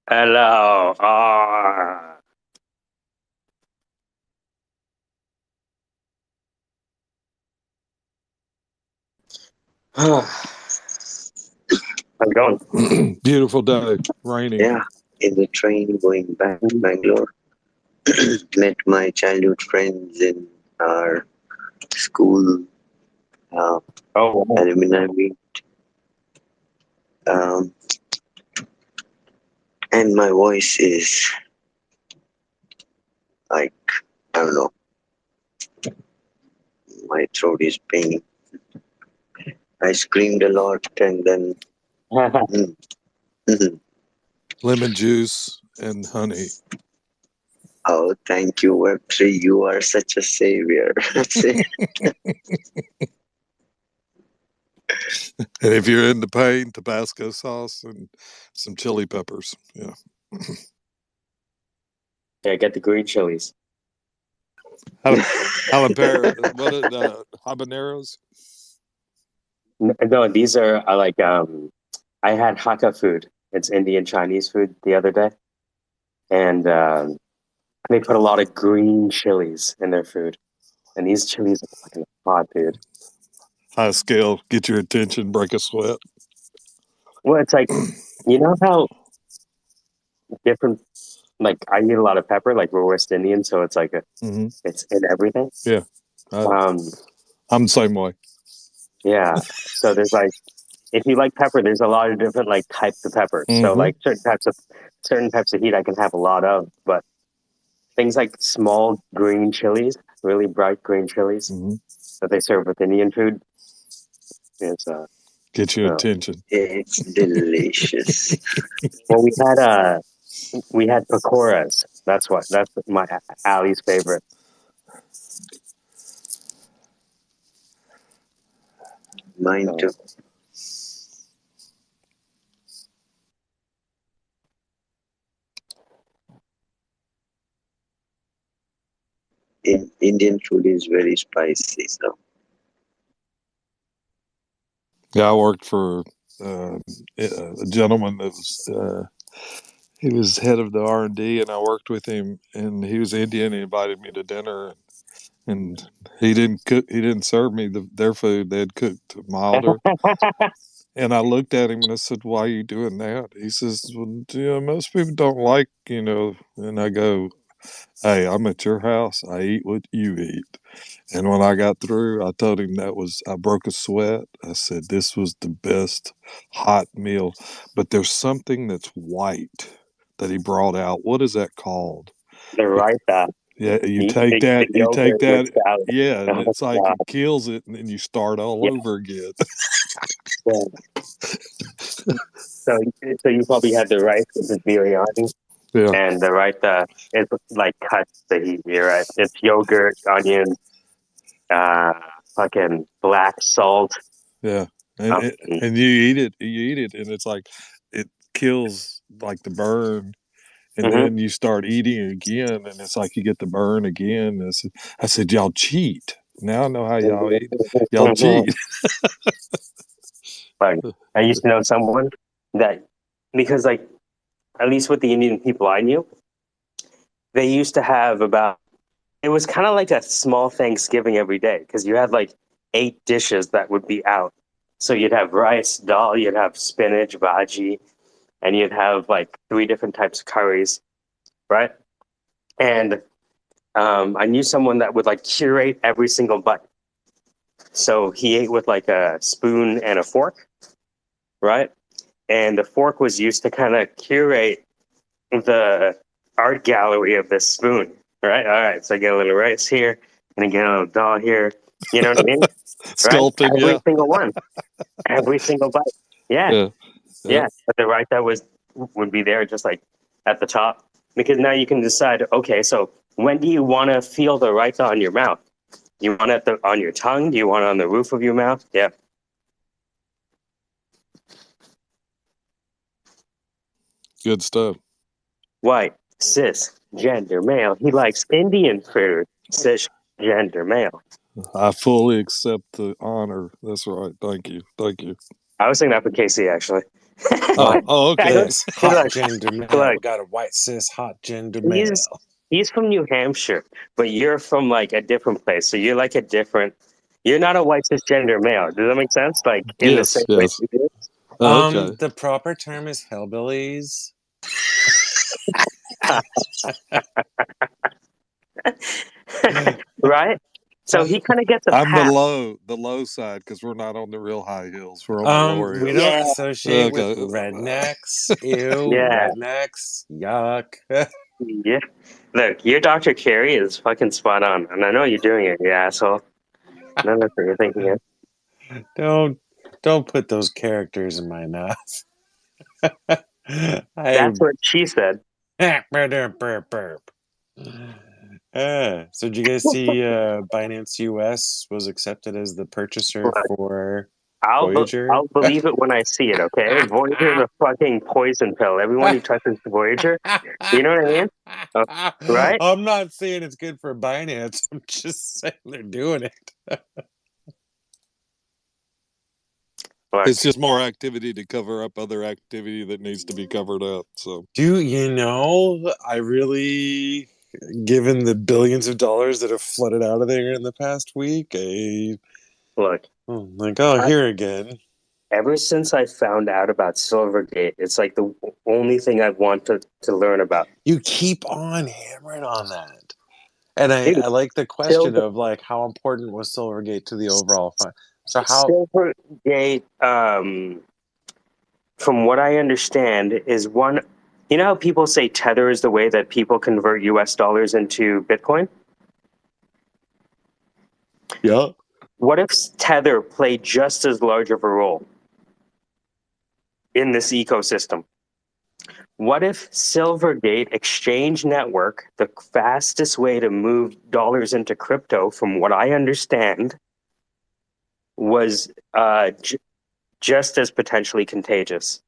Hello. How's it going? Beautiful day, rainy. Yeah, in the train going back to Bangalore, met my childhood friends in our school uh, Oh, wow. alumni meet, um, and my voice is like, I don't know, my throat is paining. I screamed a lot, and then mm, mhm. Lemon juice and honey. Oh, thank you, Web3. You are such a savior. And if you're into pain, Tabasco sauce and some chili peppers. Yeah. Yeah, get the green chilies. What habaneros? No, these are like I had Hakka food. It's Indian Chinese food the other day, and they put a lot of green chilies in their food, and these chilies are fucking hot, dude. High scale, get your attention, break a sweat. Well, it's like you know how different. Like I eat a lot of pepper. Like we're West Indian, so it's like Hmm. it's in everything. Yeah, I, Um, I'm the same way. yeah. So there's like if you like pepper, there's a lot of different like types of pepper. So Hmm. like certain types of heat I can have a lot of, but things like small green chilies, really bright green chilies Hmm. that they serve with Indian food is Get your no. attention. It's delicious. Well, we had pakoras. That's my Ali's favorite. Mine So too. Indian food is very spicy, so Yeah, I worked for uh, a gentleman that was he was head of the R&D, and I worked with him, and he was Indian. He invited me to dinner, and he didn't cook. He didn't serve me their food. They had cooked milder, and I looked at him and I said, "Why are you doing that?" He says, "Well, most people don't like, And I go, "Hey, I'm at your house. I eat what you eat." And when I got through, I told him I broke a sweat. I said, "This was the best hot meal." But there's something that's white that he brought out. What is that called? the raita, Yeah, the you take yogurt with that, salad. yeah, and Oh it's like God, it kills it, and then you start all yeah, over again. yeah. So so you probably had the rice with the biryani, Yeah, and the raita is like cuts the heat. You're right. It's yogurt, onion, uh, fucking black salt. yeah, Um, and you eat it, and it's like it kills like the burn, and mhm. then you start eating it again, and it's like you get the burn again. I said, y'all cheat. Now I know how y'all eat. Y'all cheat. Like I used to know someone that because like at least with the Indian people I knew, they used to have about it was kind of like a small Thanksgiving every day because you had like 8 dishes that would be out. So you'd have rice, dal, you'd have spinach, bhaji, and you'd have like 3 different types of curries, right? And I knew someone that would like curate every single bite. So he ate with like a spoon and a fork, right? And the fork was used to kind of curate the art gallery of this spoon, right? All right, so I get a little rice here, and I get a little dal here. You know what I mean? Right? Sculpting, Every yeah, single one, every single bite. Yeah, yeah, yeah. yeah. But the right that was would be there, just like at the top, because now you can decide. Okay, so when do you want to feel the raita on your mouth? You want it on your tongue? Do you want it on the roof of your mouth? Yeah. Good stuff. White, cis, gender, male. He likes Indian food. Cis, gender, male. I fully accept the honor. That's right. Thank you. Thank you. I was saying that for Casey actually. I Okay. don't Cis hot look, gender male. We look. got a white cis hot gender He's male. he's from New Hampshire, but you're from like a different place. So you're like a different. You're not a white cisgender male. Does that make sense? Like in the Yes, same way yes. you do. Okay. The proper term is hillbillies. Right? So he kind of gets a I'm pass. the low side because we're not on the real high hills. We're on the lower We hills. don't Yeah, associate with Okay. rednecks. Ew, yeah, rednecks. Yuck. yeah. Look, your Dr. Carey is fucking spot on, and I know you're doing it, you asshole. None of what you're thinking it. Don't put those characters in my mouth. I That's what she said. burp. So did you guys see Binance US was accepted as the purchaser But for I'll Voyager? believe it when I see it. Okay, Voyager is a fucking poison pill. Everyone who touches Voyager, you know what I mean? Uh, right? I'm not saying it's good for Binance. I'm just saying they're doing it. Look, It's just more activity to cover up other activity that needs to be covered up. So Do you know, I really, given the billions of dollars that have flooded out of there in the past week, look. I'm like, oh, I, here again. ever since I found out about Silvergate, it's like the only thing I want to learn about. You keep on hammering on that. And Dude, I like the question Silver, of like, how important was Silvergate to the overall fund? So how, Silvergate, from what I understand, is one. You know how people say Tether is the way that people convert US dollars into Bitcoin? yeah, What if Tether played just as large of a role in this ecosystem? What if Silvergate Exchange Network, the fastest way to move dollars into crypto, from what I understand, was just as potentially contagious,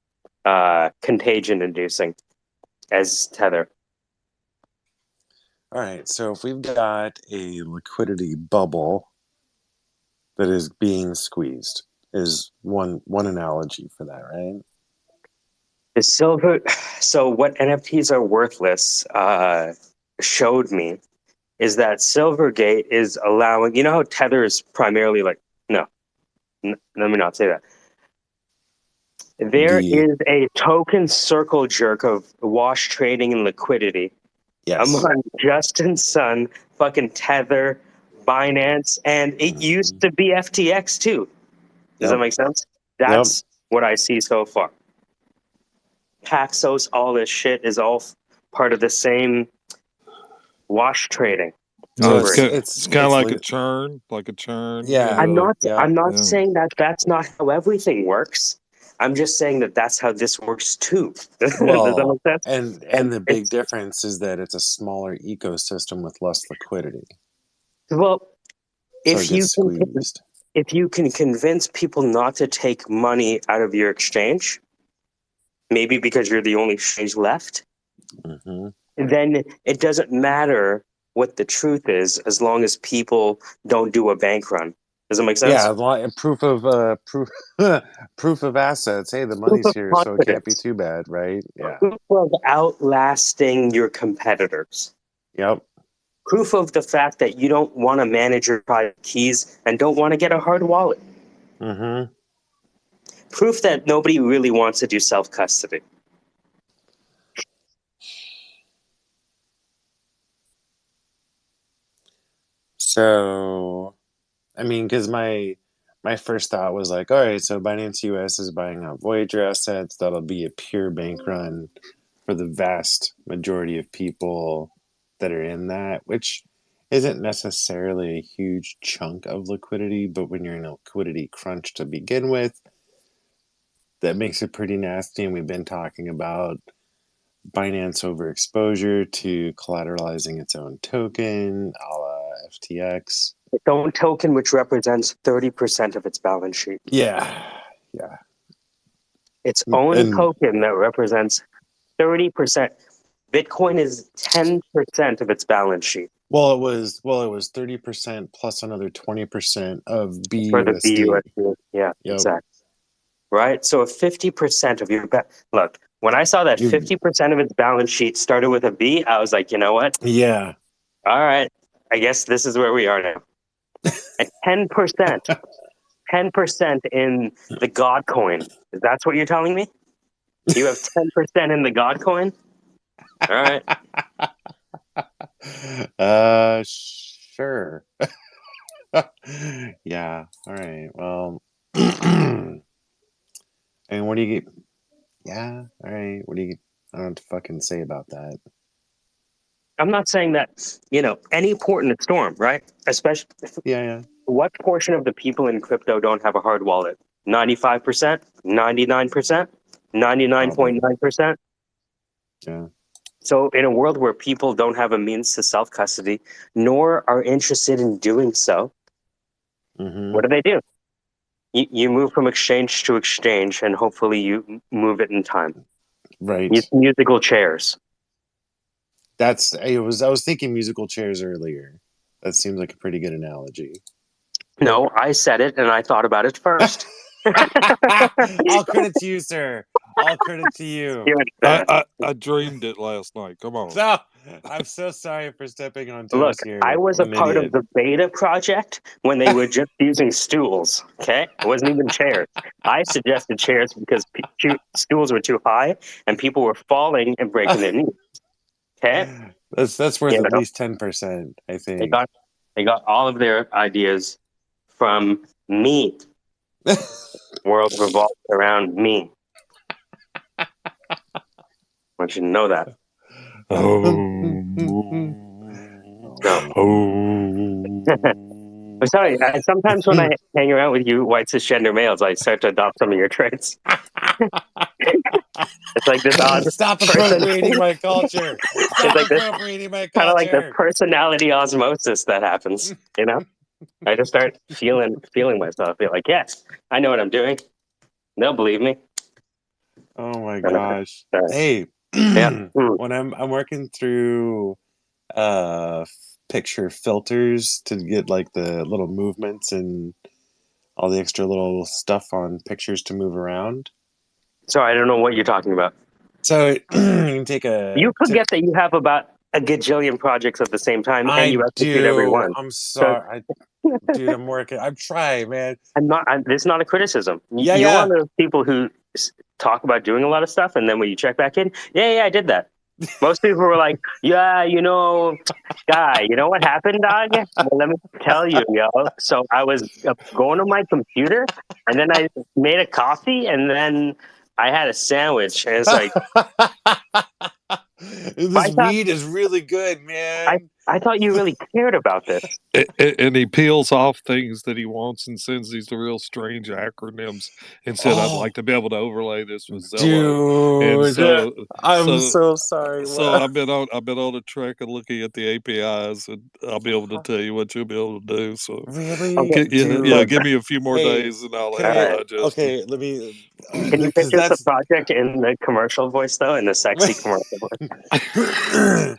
contagion inducing as Tether? all right. So if we've got a liquidity bubble that is being squeezed, is one analogy for that, right? The silver, so what NFTs are worthless showed me is that Silvergate is allowing, you know how Tether is primarily like, no, let me not say that. There The is a token circle jerk of wash trading and liquidity yes. among Justin Sun, fucking Tether, Binance, and it used Mhm. to be FTX too. Does that Yep. make sense? Yep. That's what I see so far. Paxos, all this shit is all part of the same wash trading So yeah, operation. it's kind of like a churn. You yeah, I'm know. not. yeah. I'm not Yeah. saying that that's not how everything works. I'm just saying that that's how this works too. Does that Well, make sense? and And the big it's difference is that it's a smaller ecosystem with less liquidity, well, so it if gets you can, squeezed. if you can convince people not to take money out of your exchange, maybe because you're the only exchange left, Hmm. then it doesn't matter what the truth is as long as people don't do a bank run. Does it make Yeah, sense? proof of proof of assets. Hey, the Proof money's of here, so it can't be confidence. too bad, right? Yeah. Proof of outlasting your competitors. Yep. Proof of the fact that you don't want to manage your private keys and don't want to get a hard wallet. Hmm. Proof that nobody really wants to do self custody. So, I mean, because my first thought was like, all right, so Binance US is buying out Voyager assets. That'll be a pure bank run for the vast majority of people that are in that, which isn't necessarily a huge chunk of liquidity, but when you're in a liquidity crunch to begin with, that makes it pretty nasty. And we've been talking about Binance overexposure to collateralizing its own token, a la FTX. Its own token, which represents 30% of its balance sheet. Yeah, yeah, Its own and token that represents 30%. Bitcoin is 10% of its balance sheet it was 30% plus another 20% of for the BUSD. BUSD. Yeah, Yep. exactly. right? So if 50% of your look, when I saw that 50% of its balance sheet started with a B, I was like, you know what? Yeah. All right, I guess this is where we are now. And 10%, 10% in the God coin. That's what you're telling me? You have 10% in the God coin? All right. Sure. Yeah. All right. Well, and what do you get? Yeah. All right. What do you? I don't have to fucking say about that. I'm not saying that, any port in a storm, right? Especially, Yeah. what portion of the people in crypto don't have a hard wallet? 95%? 99%? Probably. 99.9%? Yeah. So, in a world where people don't have a means to self custody, nor are interested in doing so, Mm-hmm. what do? You move from exchange to exchange, and hopefully you move it in time. Right. Musical chairs. I was thinking musical chairs earlier. That seems like a pretty good analogy. No, I said it, and I thought about it first. All credit to you, sir. All credit to you. I dreamed it last night. Come on. So, I'm so sorry for stepping on Look, toes here. I was a I'm an part idiot. of the beta project when they were just using stools. Okay, it wasn't even chairs. I suggested chairs because stools were too high and people were falling and breaking their knees. Okay, That's worth at least 10%, I think. they got all of their ideas from me. World revolves around me. I want you to know that. I'm sorry. Sometimes when I hang around with you white cisgender males, I start to adopt some of your traits. It's like this odd Stop person. appropriating my culture. Stop appropriating my culture. Kind of like the personality osmosis that happens. I just start feeling myself. Be like, yes, I know what I'm doing. They'll believe me. Oh my gosh. Hey, Yeah. when I'm working through picture filters to get like the little movements and all the extra little stuff on pictures to move around. So I don't know what you're talking about. So you can take You forget that you have about a gajillion projects at the same time, and you execute every one. I'm sorry, dude. I'm working. I'm trying, man. This is not a criticism. Yeah, You're yeah. one of those people who talk about doing a lot of stuff, and then when you check back in, yeah, I did that. Most people were like, yeah, guy, you know what happened, dog? Well, let me tell you, yo. So I was going to my computer, and then I made a coffee, and then I had a sandwich, and it's like, this weed is really good, man. I thought you really cared about this. And he peels off things that he wants and sends these real strange acronyms and said, I'd like to be able to overlay this with Zello. Dude, and I'm so sorry. So I've been on a track of looking at the APIs, and I'll be able to tell you what you'll be able to do. So really, give me a few more days, and I'll digest. Okay, let me. Can you pitch us the project in the commercial voice, though, in the sexy commercial voice?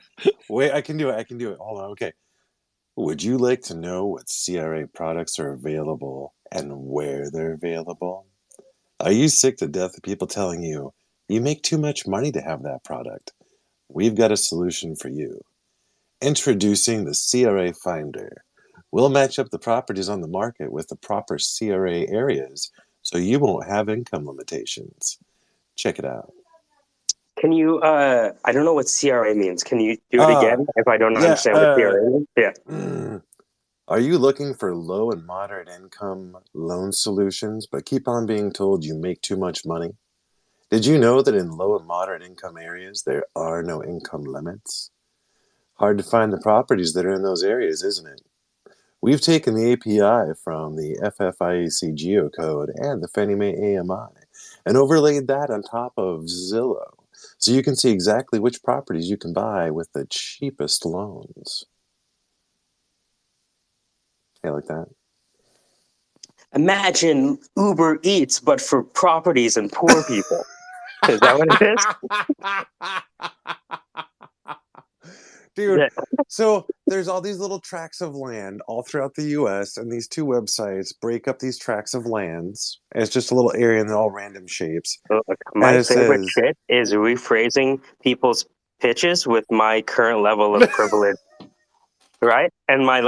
Wait, I can do it. Hold on. Okay. Would you like to know what CRA products are available and where they're available? Are you sick to death of people telling you make too much money to have that product? We've got a solution for you. Introducing the CRA Finder. We'll match up the properties on the market with the proper CRA areas so you won't have income limitations. Check it out. Can you, I don't know what CRA means. Can you do it again if I don't understand what CRA means? Yeah. Are you looking for low and moderate income loan solutions, but keep on being told you make too much money? Did you know that in low and moderate income areas, there are no income limits? Hard to find the properties that are in those areas, isn't it? We've taken the API from the FFIEC geocode and the Fannie Mae AMI and overlaid that on top of Zillow, so you can see exactly which properties you can buy with the cheapest loans. Hey, like that. Imagine Uber Eats, but for properties and poor people. Is that what it is? Dude, so there's all these little tracts of land all throughout the U.S. and these two websites break up these tracts of lands. And it's just a little area and they're all random shapes. Look, And my it favorite says, shit is rephrasing people's pitches with my current level of privilege, right? And my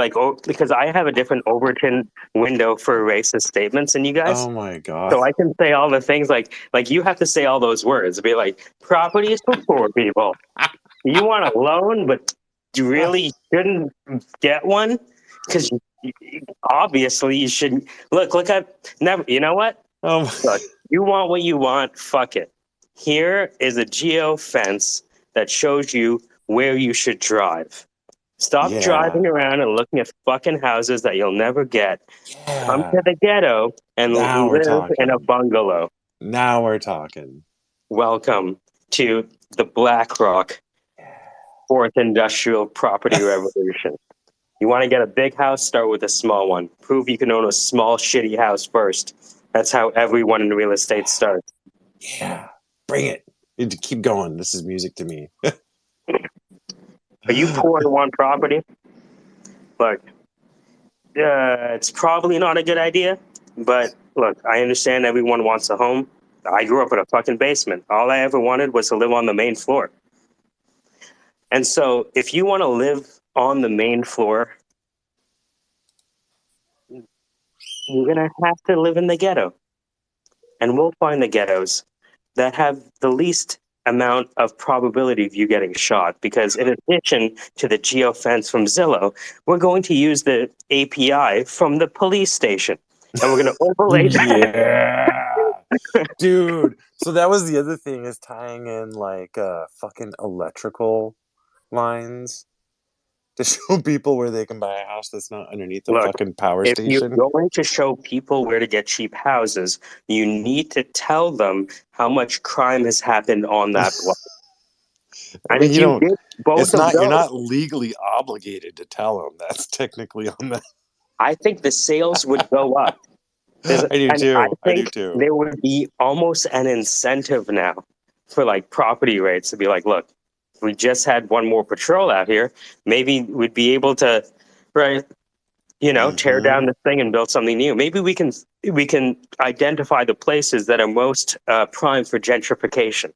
because I have a different Overton window for racist statements than you guys. "Oh my god." So I can say all the things like you have to say all those words. Be like, property is for poor people. You want a loan, but you really shouldn't get one because obviously you shouldn't. Look at never. You know what? Oh, Look, you want what you want. Fuck it. Here is a geo fence that shows you where you should drive. Stop driving yeah. around and looking at fucking houses that you'll never get. Come Yeah. to the ghetto and Now we're live in a talking. bungalow. Now we're talking. Welcome to the BlackRock fourth industrial property revolution. You want to get a big house, start with a small one. Prove you can own a small, shitty house first. That's how everyone in real estate starts. Yeah. Bring it. You need to keep going. This is music to me. Are you poor and want property? Look, it's probably not a good idea, but look, I understand everyone wants a home. I grew up in a fucking basement. All I ever wanted was to live on the main floor. And so if you want to live on the main floor, you're going to have to live in the ghetto. And we'll find the ghettos that have the least amount of probability of you getting shot. Because in addition to the geofence from Zillow, we're going to use the API from the police station. And we're going to overlay that. Yeah. Dude. So that was the other thing, is tying in fucking electrical lines to show people where they can buy a house that's not underneath the Look, fucking power if you're station. going to show people where to get cheap houses, you need to tell them how much crime has happened on that block. I And mean, if you you don't. did both It's of not. You're those, not legally obligated to tell them. That's technically on the. I think the sales would go up. I do And I too. I do think too. there would be almost an incentive now for like property rates to be like, look, if we just had one more patrol out here, maybe we'd be able to, right, tear down Mhm. this thing and build something new. Maybe we can identify the places that are most prime for gentrification.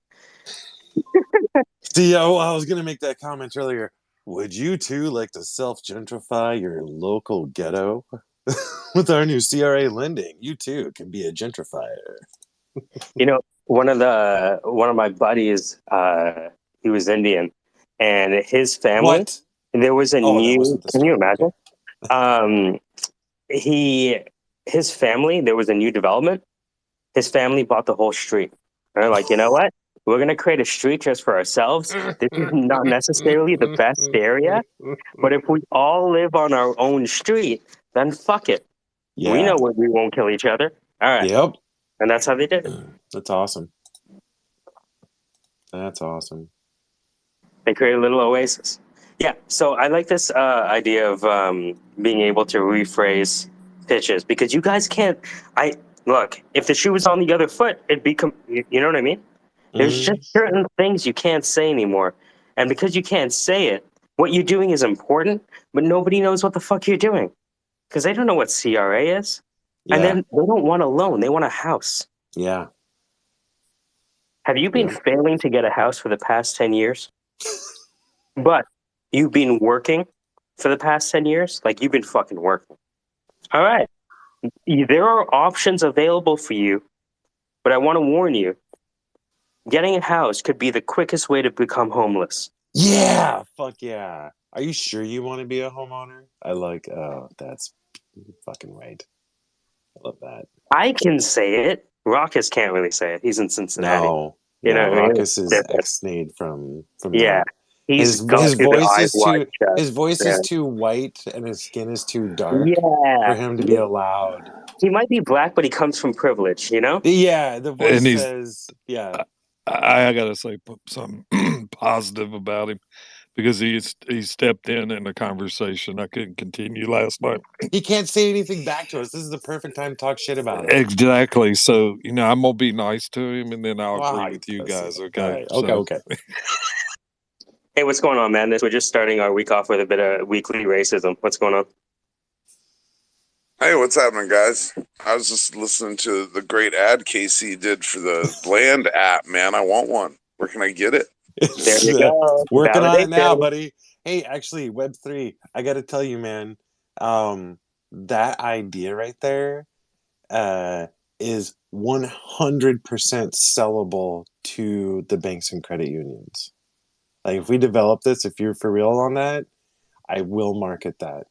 See, I was gonna make that comment earlier. Would you too like to self-gentrify your local ghetto? With our new CRA lending, you too can be a gentrifier. One of my buddies, he was Indian, and his family. What? There was a Oh, that new. wasn't the Can you story. imagine? Okay. Um, his family. There was a new development. His family bought the whole street. And they're like, you know what? We're gonna create a street just for ourselves. This is not necessarily the best area, but if we all live on our own street, then fuck it. We know Yeah. we won't kill each other. All right, Yep. and that's how they did it. That's awesome. That's awesome. They created a little oasis. Yeah, so I like this idea of being able to rephrase pitches because you guys can't. I look if the shoe was on the other foot, it'd be. You know what I mean? There's just Mm, certain things you can't say anymore, and because you can't say it, what you're doing is important, but nobody knows what the fuck you're doing because they don't know what CRA is, and then yeah. they don't want a loan; they want a house. Yeah. Have you been Yep. failing to get a house for the past 10 years? But you've been working for the past 10 years? Like you've been fucking working. All right. There are options available for you, but I want to warn you getting a house could be the quickest way to become homeless. Yeah. Fuck yeah. Are you sure you want to be a homeowner? Oh, that's fucking right. I love that. I can say it. Rockus can't really say it. He's in Cincinnati. No. You Yeah. know what I mean? It's Raucus is different. ex-nayed from Yeah. that. He's gone His through the voice eyes is wide too shut. his voice Yeah. is too white and his skin is too dark for Yeah. him to be allowed. He might be black, but he comes from privilege, you know? Yeah, the voice And says, yeah. I gotta say something positive about him because he stepped in a conversation I couldn't continue last night. He can't say anything back to us. This is the perfect time to talk shit about him. Exactly. So I'm gonna be nice to him, and then I'll agree Wow, you with you pussy. guys. All Okay. right. Okay. So Okay. Hey, what's going on, man? We're just starting our week off with a bit of weekly racism. What's going on? Hey, what's happening, guys? I was just listening to the great ad Casey did for the Land app, man. I want one. Where can I get it? There you go. Working on it now, Validation. buddy. Hey, actually, Web3, I got to tell you, man, that idea right there is 100% sellable to the banks and credit unions. Like, if we develop this, if you're for real on that, I will market that.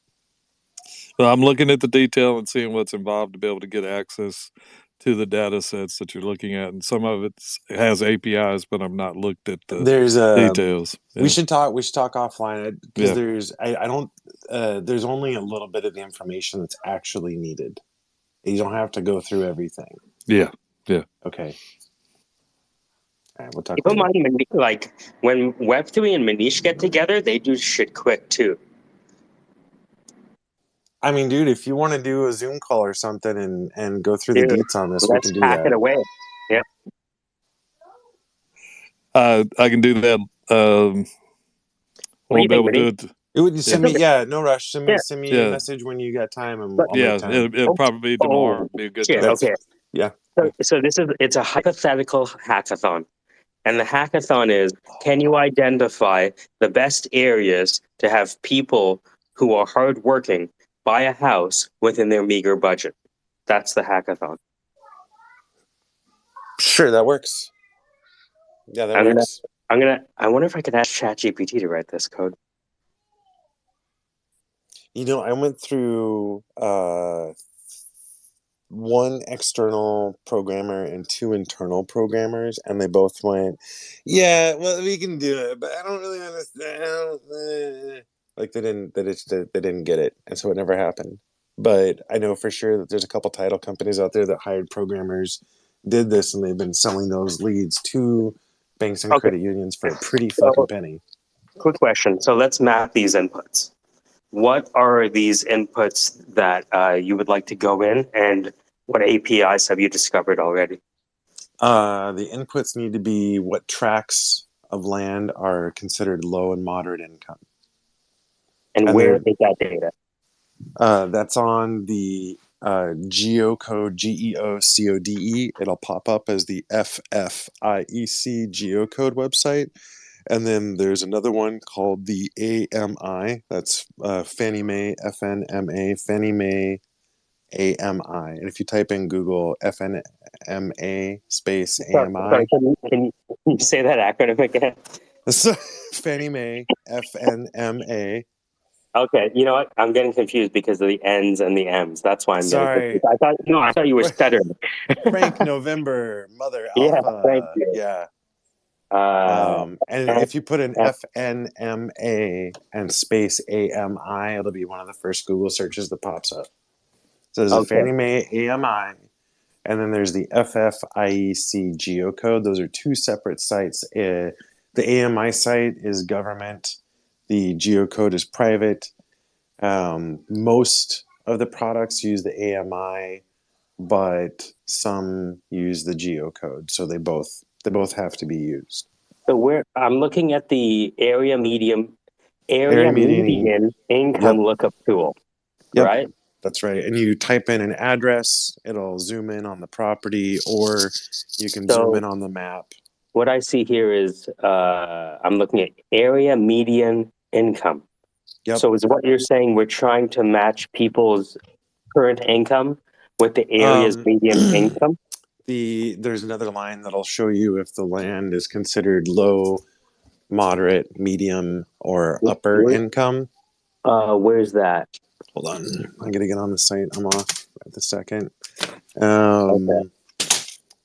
Well, I'm looking at the detail and seeing what's involved to be able to get access to the data sets that you're looking at, and some of it has APIs, but I've not looked at the There's details. we should talk offline because Yeah. I don't there's only a little bit of the information that's actually needed. You don't have to go through everything. Yeah. Okay. All right, we'll talk Keep in later. mind, like when Web3 and Manish get together, they do shit quick too. I mean, dude, if you want to do a Zoom call or something and go through Dude, the deets on this, we let's can do pack it that. away. Yeah. I can do that. What do you Won't be think, able to Manish? do it. It would send me, no rush. Send me Yeah. send me a Yeah. message when you got time, and But- I'll Yeah, make time. it'll probably be tomorrow. Oh, Be a good shit. time. Okay. Yeah. So it's a hypothetical hackathon. And the hackathon is, can you identify the best areas to have people who are hardworking buy a house within their meager budget? That's the hackathon. Sure, that works. Yeah, that I'm gonna- works. I wonder if I could ask ChatGPT to write this code. You know, I went through one external programmer and two internal programmers, and they both went, "Yeah, well, we can do it, but I don't really understand." Like they didn't get it, and so it never happened. But I know for sure that there's a couple title companies out there that hired programmers, did this, and they've been selling those leads to banks and Okay. credit unions for a pretty fucking penny. Quick question. So let's map these inputs. What are these inputs that you would like to go in, and what APIs have you discovered already? The inputs need to be what tracts of land are considered low and moderate income. And where is that data? That's on the geocode, GEOCODE. It'll pop up as the FFIEC geocode website. And then there's another one called the AMI. That's Fannie Mae, FNMA, Fannie Mae, AMI. And if you type in Google FNMA space AMI. Sorry, can you say that acronym again? So, Fannie Mae, FNMA. Okay, you know what? I'm getting confused because of the N's and the M's. That's why I'm getting Sorry. confused. I thought you were stuttering. Frank November, Mother Yeah, Alpha. thank you. Yeah. And F- if you put in F- FNMA and space AMI, it'll be one of the first Google searches that pops up. So there's a Okay. Fannie Mae AMI, and then there's the FFIEC geocode. Those are two separate sites. The AMI site is government. The geocode is private. Most of the products use the AMI, but some use the geocode. So they both have to be used. So I'm looking at the area median income lookup tool, Yep. right? That's right. And you type in an address, it'll zoom in on the property, or you can zoom in on the map. What I see here is I'm looking at area median income. Yep. So is what you're saying we're trying to match people's current income with the area's median income? There's another line that'll show you if the land is considered low, moderate, medium, or upper income. Where's that? Hold on. I gotta get on the site. I'm off at the second. Okay.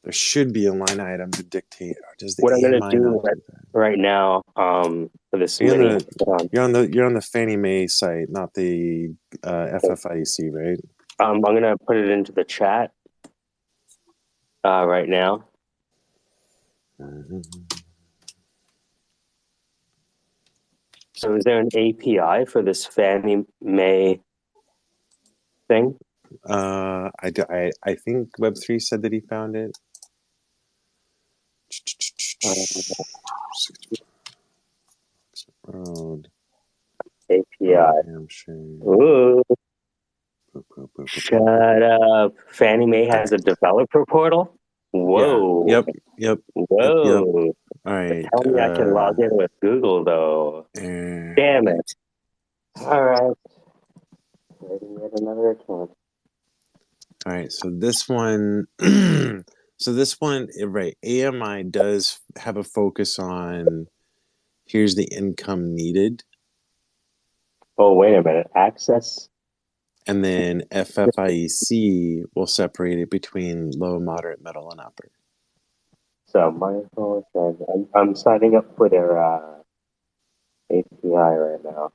There should be a line item to dictate. Does the What I'm going to AMI do not do that? right now for this You're mini. on the Fannie Mae site, not the FFIEC, right? I'm going to put it into the chat right now. So is there an API for this Fannie Mae thing? I think Web3 said that he found it. Road, API. New Hampshire. Ooh, shut up. Fannie Mae has a developer portal? Whoa. Yep. Whoa. All right. Tell me I can log in with Google, though. Damn it. All right. Creating yet another account. All right. So this one, right? AMI does have a focus on here's the income needed, Oh, wait a minute. Access? and then FFIEC will separate it between low, moderate, middle, and upper. So, my phone says I'm signing up for their API right now.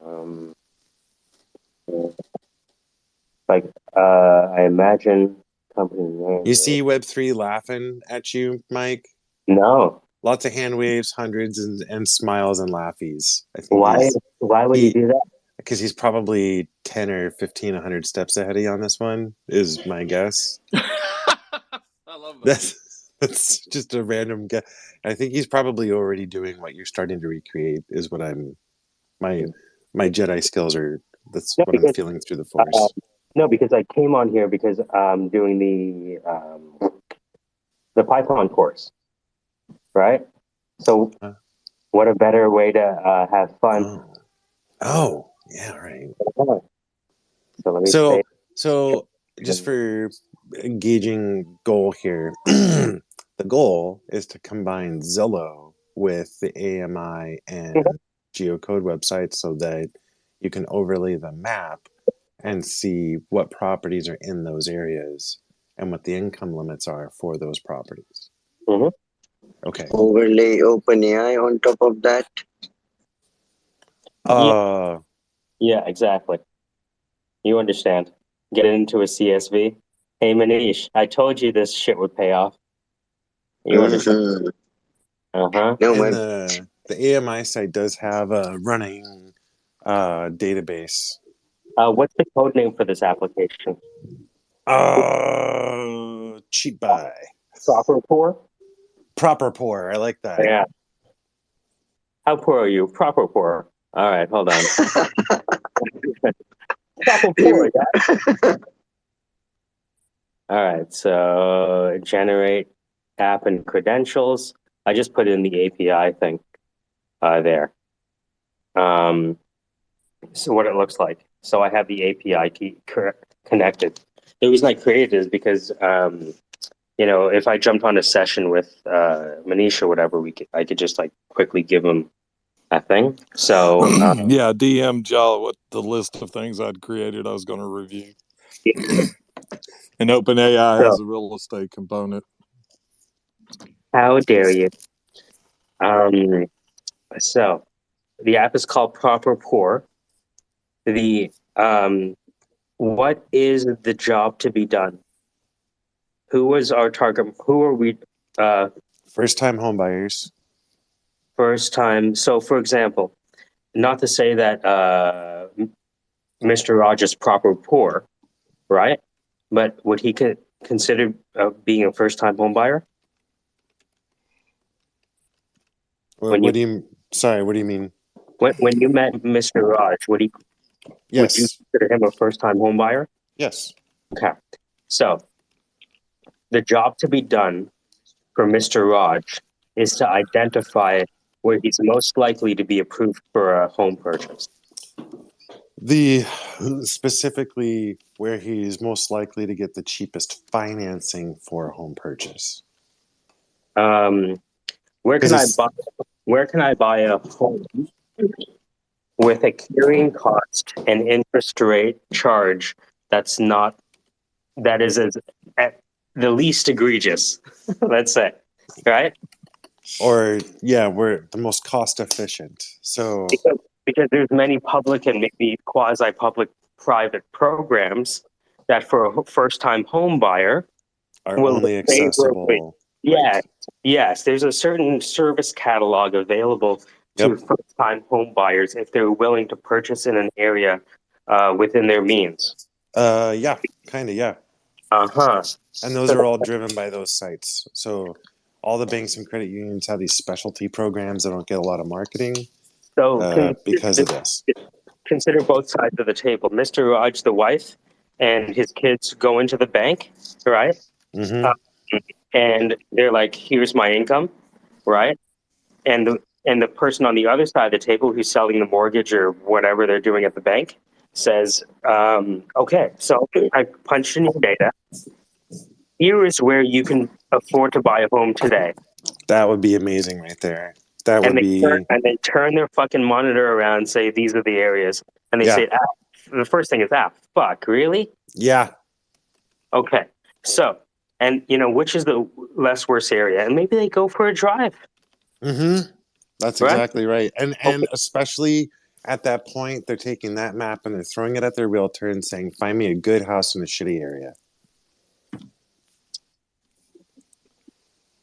Um, like, I imagine company name. You see Web3 laughing at you, Mike? No. Lots of hand waves, hundreds, and smiles and laughies. I think Why would he do that? because he's probably 10 or 15, 100 steps ahead of you on this one, is my guess. I love that. That's just a random guess. I think he's probably already doing what you're starting to recreate, is what my Jedi skills are. That's what I'm feeling through the Force. No, because I came on here because I'm doing the Python course, right? So, what a better way to have fun? Oh, yeah, right. So let me say. So just for engaging goal here, the goal is to combine Zillow with the AMI and geocode websites so that you can overlay the map and see what properties are in those areas and what the income limits are for those properties. Mm-hmm. Okay. Overlay OpenAI on top of that. Yeah, exactly. You understand. Get it into a CSV. Hey, Manish, I told you this shit would pay off. You understand? Uh-huh. No, And the AMI site does have a running database. What's the code name for this application? Cheap buy. Proper poor? Proper poor. I like that. Yeah. How poor are you? Proper poor. All right, hold on. Proper poor, yeah. All right, so generate app and credentials. I just put in the API thing there. So what it looks like. So I have the API key connected. The reason I created it is because if I jumped on a session with Manish or whatever, I could just like quickly give him a thing. So yeah, DM Jala what the list of things I'd created I was going to review. And OpenAI has a real estate component. How dare you? So the app is called Proper Poor. The what is the job to be done? Who was our target? Who are we? First-time homebuyers. First time. So, for example, not to say that Mr. Rogers proper poor, right? But would he consider being a first-time home buyer? What do you mean? When you met Mr. Raj, would you consider him a first-time home buyer? Yes. Okay. So the job to be done for Mr. Raj is to identify where he's most likely to be approved for a home purchase. Specifically where he's most likely to get the cheapest financing for a home purchase. Where can I buy a home with a carrying cost and interest rate charge that is at the least egregious, let's say, right? Or we're the most cost efficient. So because there's many public and maybe quasi-public private programs that for a first-time home buyer are only accessible. Yes, there's a certain service catalog available to first-time home buyers if they're willing to purchase in an area within their means. Yeah. Uh-huh. And those are all driven by those sites. So all the banks and credit unions have these specialty programs that don't get a lot of marketing So because of this. consider both sides of the table. Mr. Raj, the wife, and his kids go into the bank, right? Mm-hmm. Um, and they're like, "Here's my income," right? And the person on the other side of the table who's selling the mortgage or whatever they're doing at the bank says, "Okay, so I punched in your data. Here is where you can afford to buy a home today." That would be amazing right there. That And would they turn their fucking monitor around and say, "These are the areas," and they yeah. say, "The first thing is, fuck, really?" Yeah. Okay. So, and which is the less worse area? And maybe they go for a drive, Mm-hmm. That's right? exactly right. And Okay. especially at that point, they're taking that map and they're throwing it at their realtor and saying, find me a good house in a shitty area.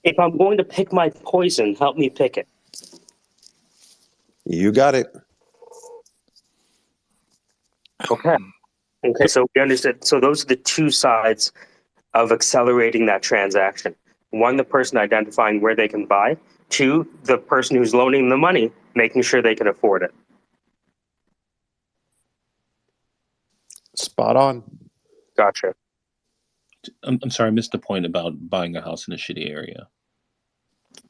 If I'm going to pick my poison, help me pick it. You got it. Okay. Okay. So we understood. So those are the two sides of accelerating that transaction. One, the person identifying where they can buy. Two, the person who's loaning the money, making sure they can afford it. Spot on. Gotcha. I'm sorry, I missed the point about buying a house in a shitty area.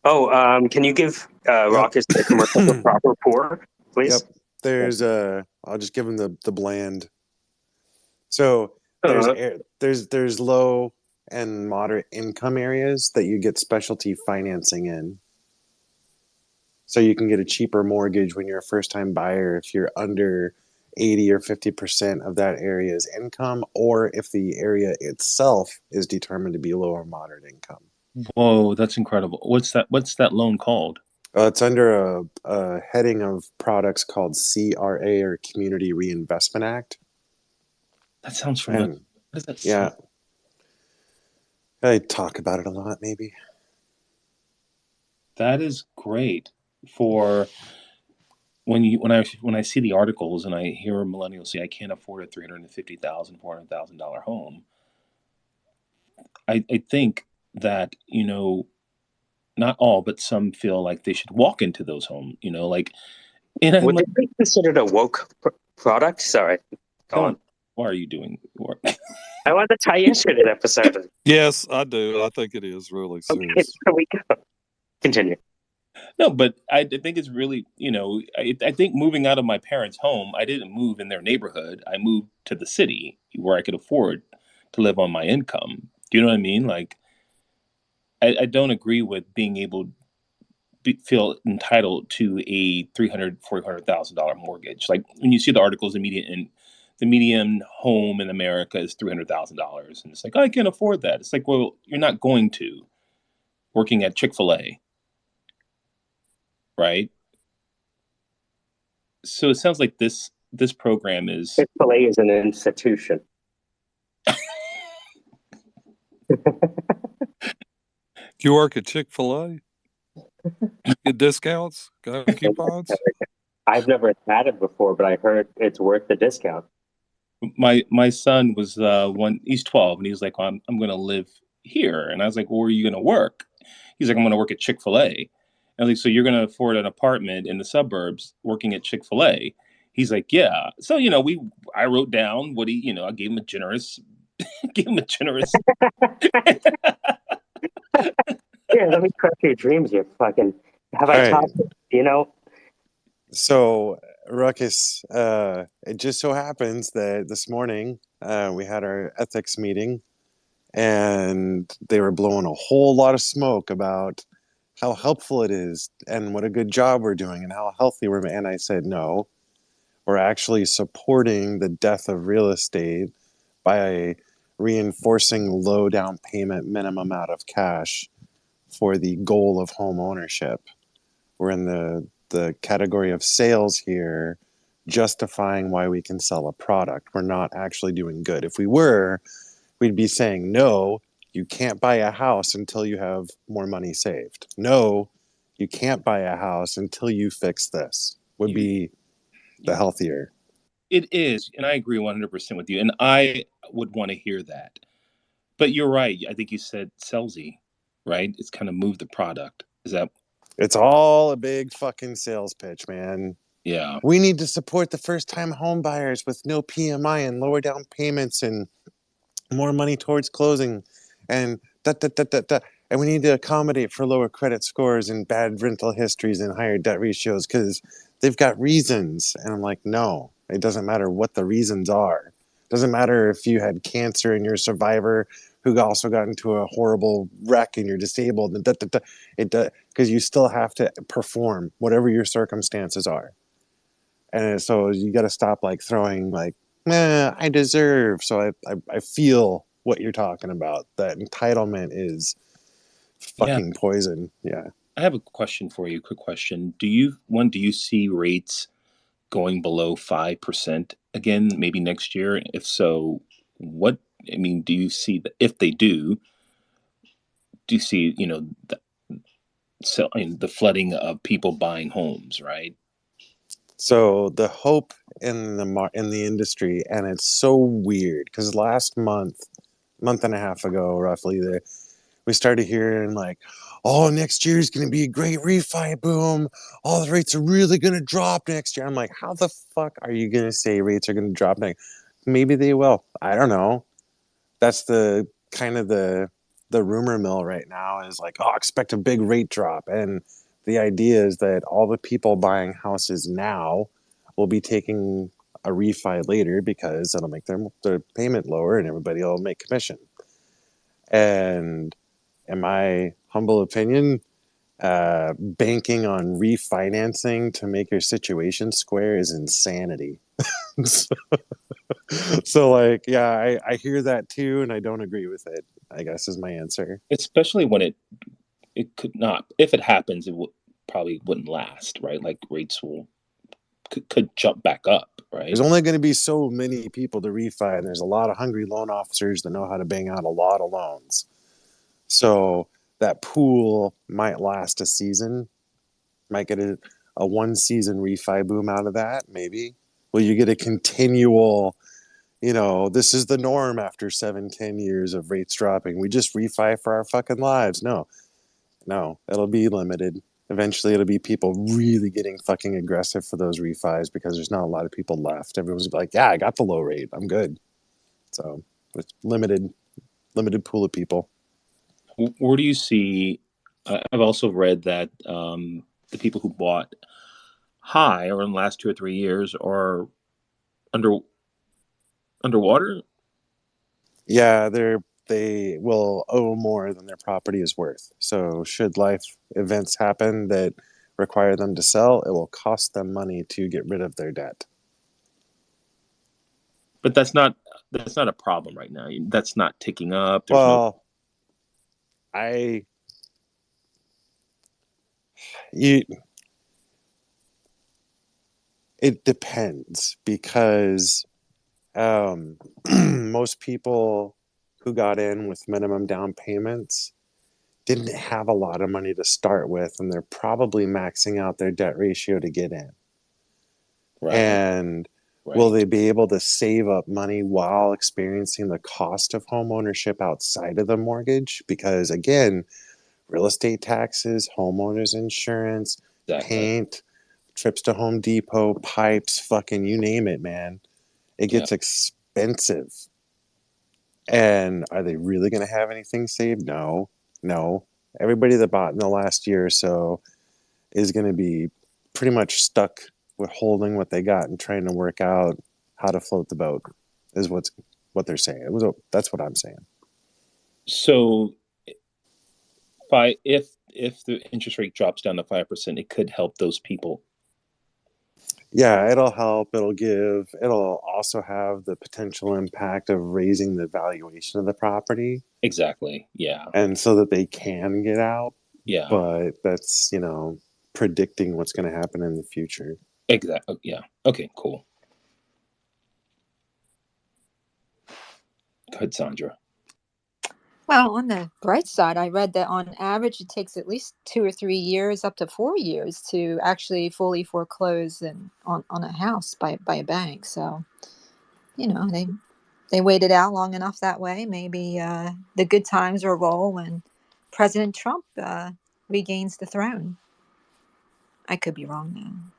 Oh, can you give Raucus the commercial for proper pour, please? Yep. There's I'll just give them the bland. So there's low and moderate income areas that you get specialty financing in. So you can get a cheaper mortgage when you're a first time buyer if you're under 80 or 50% of that area's income, or if the area itself is determined to be low or moderate income. Whoa, that's incredible. What's that loan called? It's under a heading of products called CRA, or Community Reinvestment Act. That sounds familiar. And What does that yeah, sound? I talk about it a lot, maybe. That is great for when I see the articles and I hear millennials say I can't afford a $350,000, $400,000 home. I think that not all, but some feel like they should walk into those homes. And I'm Would like, this be considered a woke product? Sorry. Go on. don't. Why are you doing work? I want to tie into this episode. Yes, I do. I think it is really Okay, serious. so we go. Continue. No, but I think it's really, I think moving out of my parents' home, I didn't move in their neighborhood. I moved to the city where I could afford to live on my income. Do you know what I mean? Like, I don't agree with being able to feel entitled to a $300,000-$400,000 mortgage. Like when you see the articles, the median home in America is $300,000, and it's like, I can't afford that. It's like, well, you're not going to working at Chick-fil-A, right? So it sounds like this program is. Chick-fil-A is an institution. You work at Chick-fil-A? Get discounts? Got coupons? I've never had it before, but I heard it's worth the discount. My son was he's 12 and he's like, I'm going to live here. And I was like, well, where are you going to work? He's like, I'm going to work at Chick-fil-A. And I was like, so you're going to afford an apartment in the suburbs working at Chick-fil-A? He's like, yeah. So, I wrote down what I gave him a generous. Yeah, let me crush your dreams, you fucking. Have I All right. taught So, Ruckus, it just so happens that this morning we had our ethics meeting, and they were blowing a whole lot of smoke about how helpful it is and what a good job we're doing and how healthy we're. And I said, no, we're actually supporting the death of real estate by reinforcing low down payment minimum out of cash for the goal of home ownership. We're in the category of sales here, justifying why we can sell a product. We're not actually doing good. If we were, we'd be saying, no, you can't buy a house until you have more money saved. No, you can't buy a house until you fix this, would be the healthier. It is, and I agree 100% with you. And I would want to hear that. But you're right. I think you said salesy, right? It's kind of move the product. Is that? It's all a big fucking sales pitch, man. Yeah. We need to support the first-time home buyers with no PMI and lower down payments and more money towards closing, and and we need to accommodate for lower credit scores and bad rental histories and higher debt ratios because they've got reasons. And I'm like, no, it doesn't matter what the reasons are. It doesn't matter if you had cancer and you're a survivor who also got into a horrible wreck and you're disabled. It because you still have to perform whatever your circumstances are. And so you got to stop like throwing like, I deserve. So I feel what you're talking about. That entitlement is Yeah. fucking poison. Yeah. I have a question for you. Quick question. Do you see rates going below 5% again, maybe next year? If so, what, I mean, do you see that if they do you see, the flooding of people buying homes, right? So the hope in the industry, and it's so weird because last month and a half ago, roughly, we started hearing like, oh, next year is going to be a great refi boom. All the rates are really going to drop next year. I'm like, how the fuck are you going to say rates are going to drop next? Maybe they will. I don't know. That's the kind of the rumor mill right now is like, oh, expect a big rate drop. And the idea is that all the people buying houses now will be taking a refi later because it'll make their payment lower and everybody will make commission. And in my humble opinion, banking on refinancing to make your situation square is insanity. So like, yeah, I hear that too, and I don't agree with it, I guess is my answer. Especially when it could not, if it happens, it probably wouldn't last, right? Like rates could jump back up, right? There's only going to be so many people to refi, and there's a lot of hungry loan officers that know how to bang out a lot of loans. So that pool might last a season, might get a one season refi boom out of that, maybe. Will you get a continual, this is the norm after 7-10 years of rates dropping. We just refi for our fucking lives. No, it'll be limited. Eventually, it'll be people really getting fucking aggressive for those refis because there's not a lot of people left. Everyone's like, yeah, I got the low rate. I'm good. So it's limited pool of people. Where do you see? I've also read that the people who bought high or in the last 2 or 3 years are underwater. Yeah, they will owe more than their property is worth. So should life events happen that require them to sell, it will cost them money to get rid of their debt. But that's not a problem right now. That's not ticking up. Well, it depends because most people who got in with minimum down payments didn't have a lot of money to start with, and they're probably maxing out their debt ratio to get in. Right. And will they be able to save up money while experiencing the cost of home ownership outside of the mortgage? Because again, real estate taxes, homeowners insurance, paint, trips to Home Depot, pipes, fucking you name it, man. It gets expensive. And are they really going to have anything saved? No. Everybody that bought in the last year or so is going to be pretty much stuck with holding what they got and trying to work out how to float the boat is what they're saying. That's what I'm saying. So if the interest rate drops down to 5%, it could help those people. Yeah, it'll help. It'll also have the potential impact of raising the valuation of the property. Exactly. Yeah. And so that they can get out. Yeah. But that's, predicting what's going to happen in the future. Exactly. Yeah. Okay, cool. Go ahead, Sandra. Well, on the bright side, I read that on average it takes at least 2 or 3 years, up to 4 years, to actually fully foreclose on a house by a bank. So, they they waited out long enough that way. Maybe the good times will roll when President Trump regains the throne. I could be wrong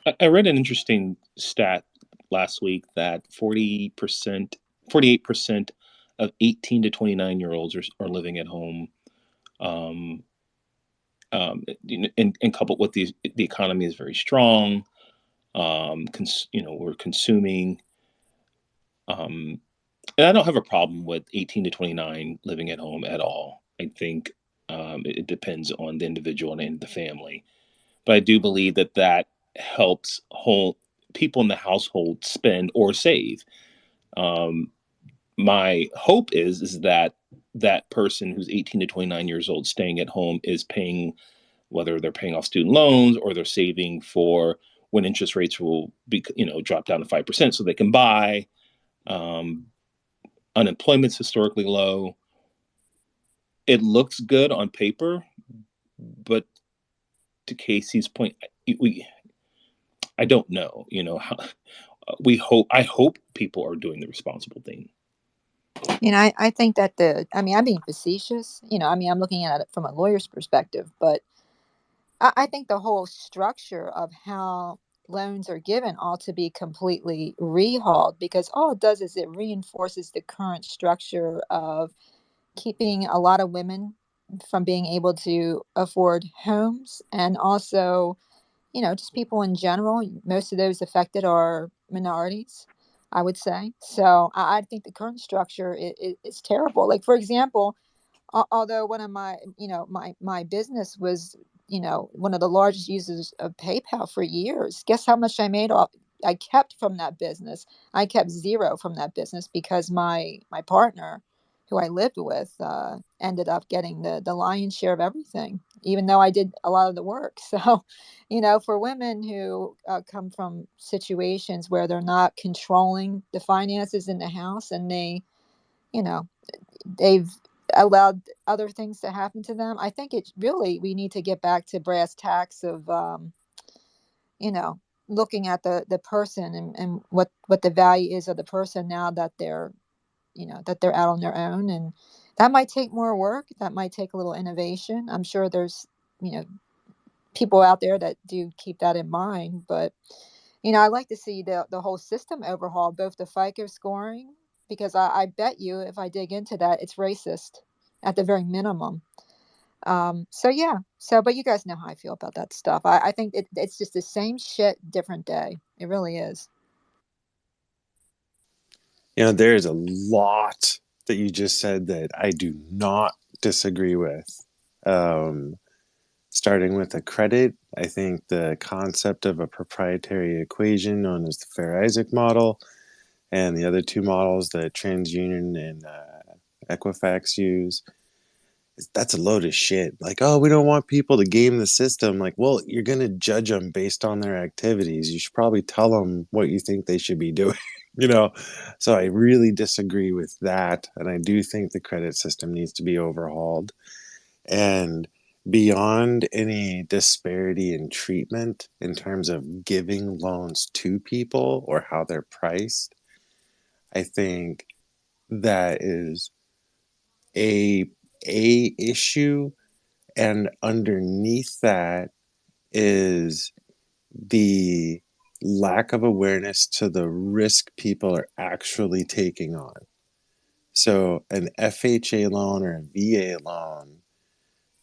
though. I read an interesting stat last week that 48% of 18 to 29-year-olds are living at home. And coupled with the economy is very strong. We're consuming. And I don't have a problem with 18 to 29 living at home at all. I think it depends on the individual and the family. But I do believe that helps people in the household spend or save. My hope is that that person who's 18 to 29 years old staying at home is paying, whether they're paying off student loans or they're saving for when interest rates will be, drop down to 5% so they can buy. Unemployment's historically low. It looks good on paper, but to Casey's point, I don't know. How I hope people are doing the responsible thing. I think that I'm being facetious. I'm looking at it from a lawyer's perspective, but I think the whole structure of how loans are given ought to be completely rehauled, because all it does is it reinforces the current structure of keeping a lot of women from being able to afford homes, and also, just people in general. Most of those affected are minorities, I would say. So I think the current structure is terrible. Like, for example, although one of my my business was one of the largest users of PayPal for years, guess how much I kept from that business? I kept zero from that business because my partner, who I lived with, ended up getting the lion's share of everything, even though I did a lot of the work. So for women who come from situations where they're not controlling the finances in the house, and you know they've allowed other things to happen to them. I think we need to get back to brass tacks of you know looking at the person, and what the value is of the person now that they're out on their own. And that might take more work, that might take a little innovation. I'm sure there's you know people out there that do keep that in mind, but I'd like to see the whole system overhauled, both the FICO scoring, because I bet you if I dig into that, it's racist at the very minimum. So yeah. But you guys know how I feel about that stuff. I think it's just the same shit, different day. It really is. There's a lot that you just said that I do not disagree with. Starting with the credit, I think the concept of a proprietary equation known as the Fair-Isaac model, and the other two models that TransUnion and Equifax use, that's a load of shit. Like, oh, we don't want people to game the system. Like, well, you're going to judge them based on their activities. You should probably tell them what you think they should be doing, So I really disagree with that. And I do think the credit system needs to be overhauled. And beyond any disparity in treatment in terms of giving loans to people or how they're priced, I think that is a issue, and underneath that is the lack of awareness to the risk people are actually taking on. So an FHA loan or a VA loan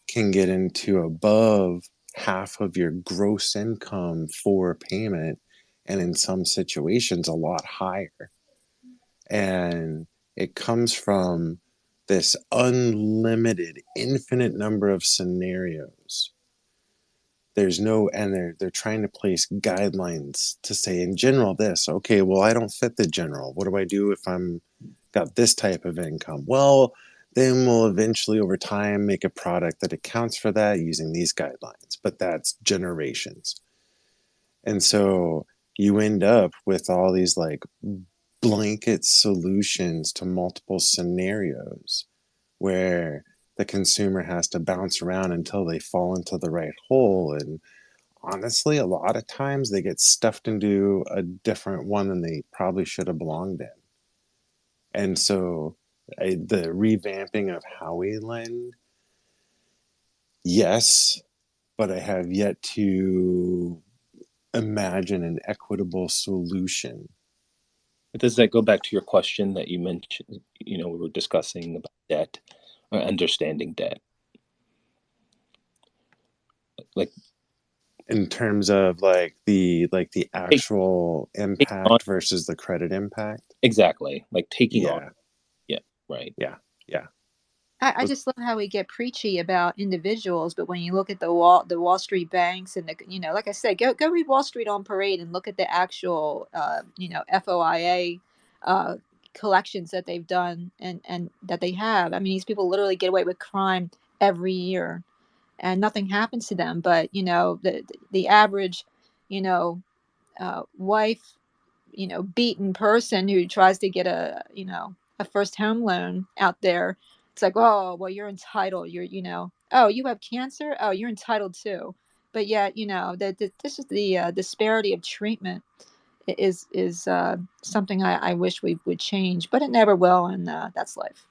can get into above half of your gross income for payment, and in some situations a lot higher. And it comes from this unlimited, infinite number of scenarios. They're trying to place guidelines to say, in general, this. Okay, well, I don't fit the general. What do I do if I'm got this type of income? Well, then we'll eventually, over time, make a product that accounts for that using these guidelines. But that's generations. And so you end up with all these like blanket solutions to multiple scenarios where the consumer has to bounce around until they fall into the right hole. And honestly, a lot of times they get stuffed into a different one than they probably should have belonged in. And so the revamping of how we lend, yes, but I have yet to imagine an equitable solution. But does that go back to your question that you mentioned? We were discussing about debt or understanding debt. Like in terms of like the take, actual take on impact versus the credit impact. exactly, like taking on. Yeah, Yeah, right. yeah, yeah. I just love how we get preachy about individuals, but when you look at the Wall Street banks and like I said, go read Wall Street on Parade and look at the actual FOIA uh, collections that they've done and that they have. I mean, these people literally get away with crime every year, and nothing happens to them. But the average wife beaten person who tries to get a first home loan out there, it's like, oh well, you're entitled, oh, you have cancer, oh, you're entitled too. But yet that this is the disparity of treatment is something I wish we would change, but it never will, and that's life.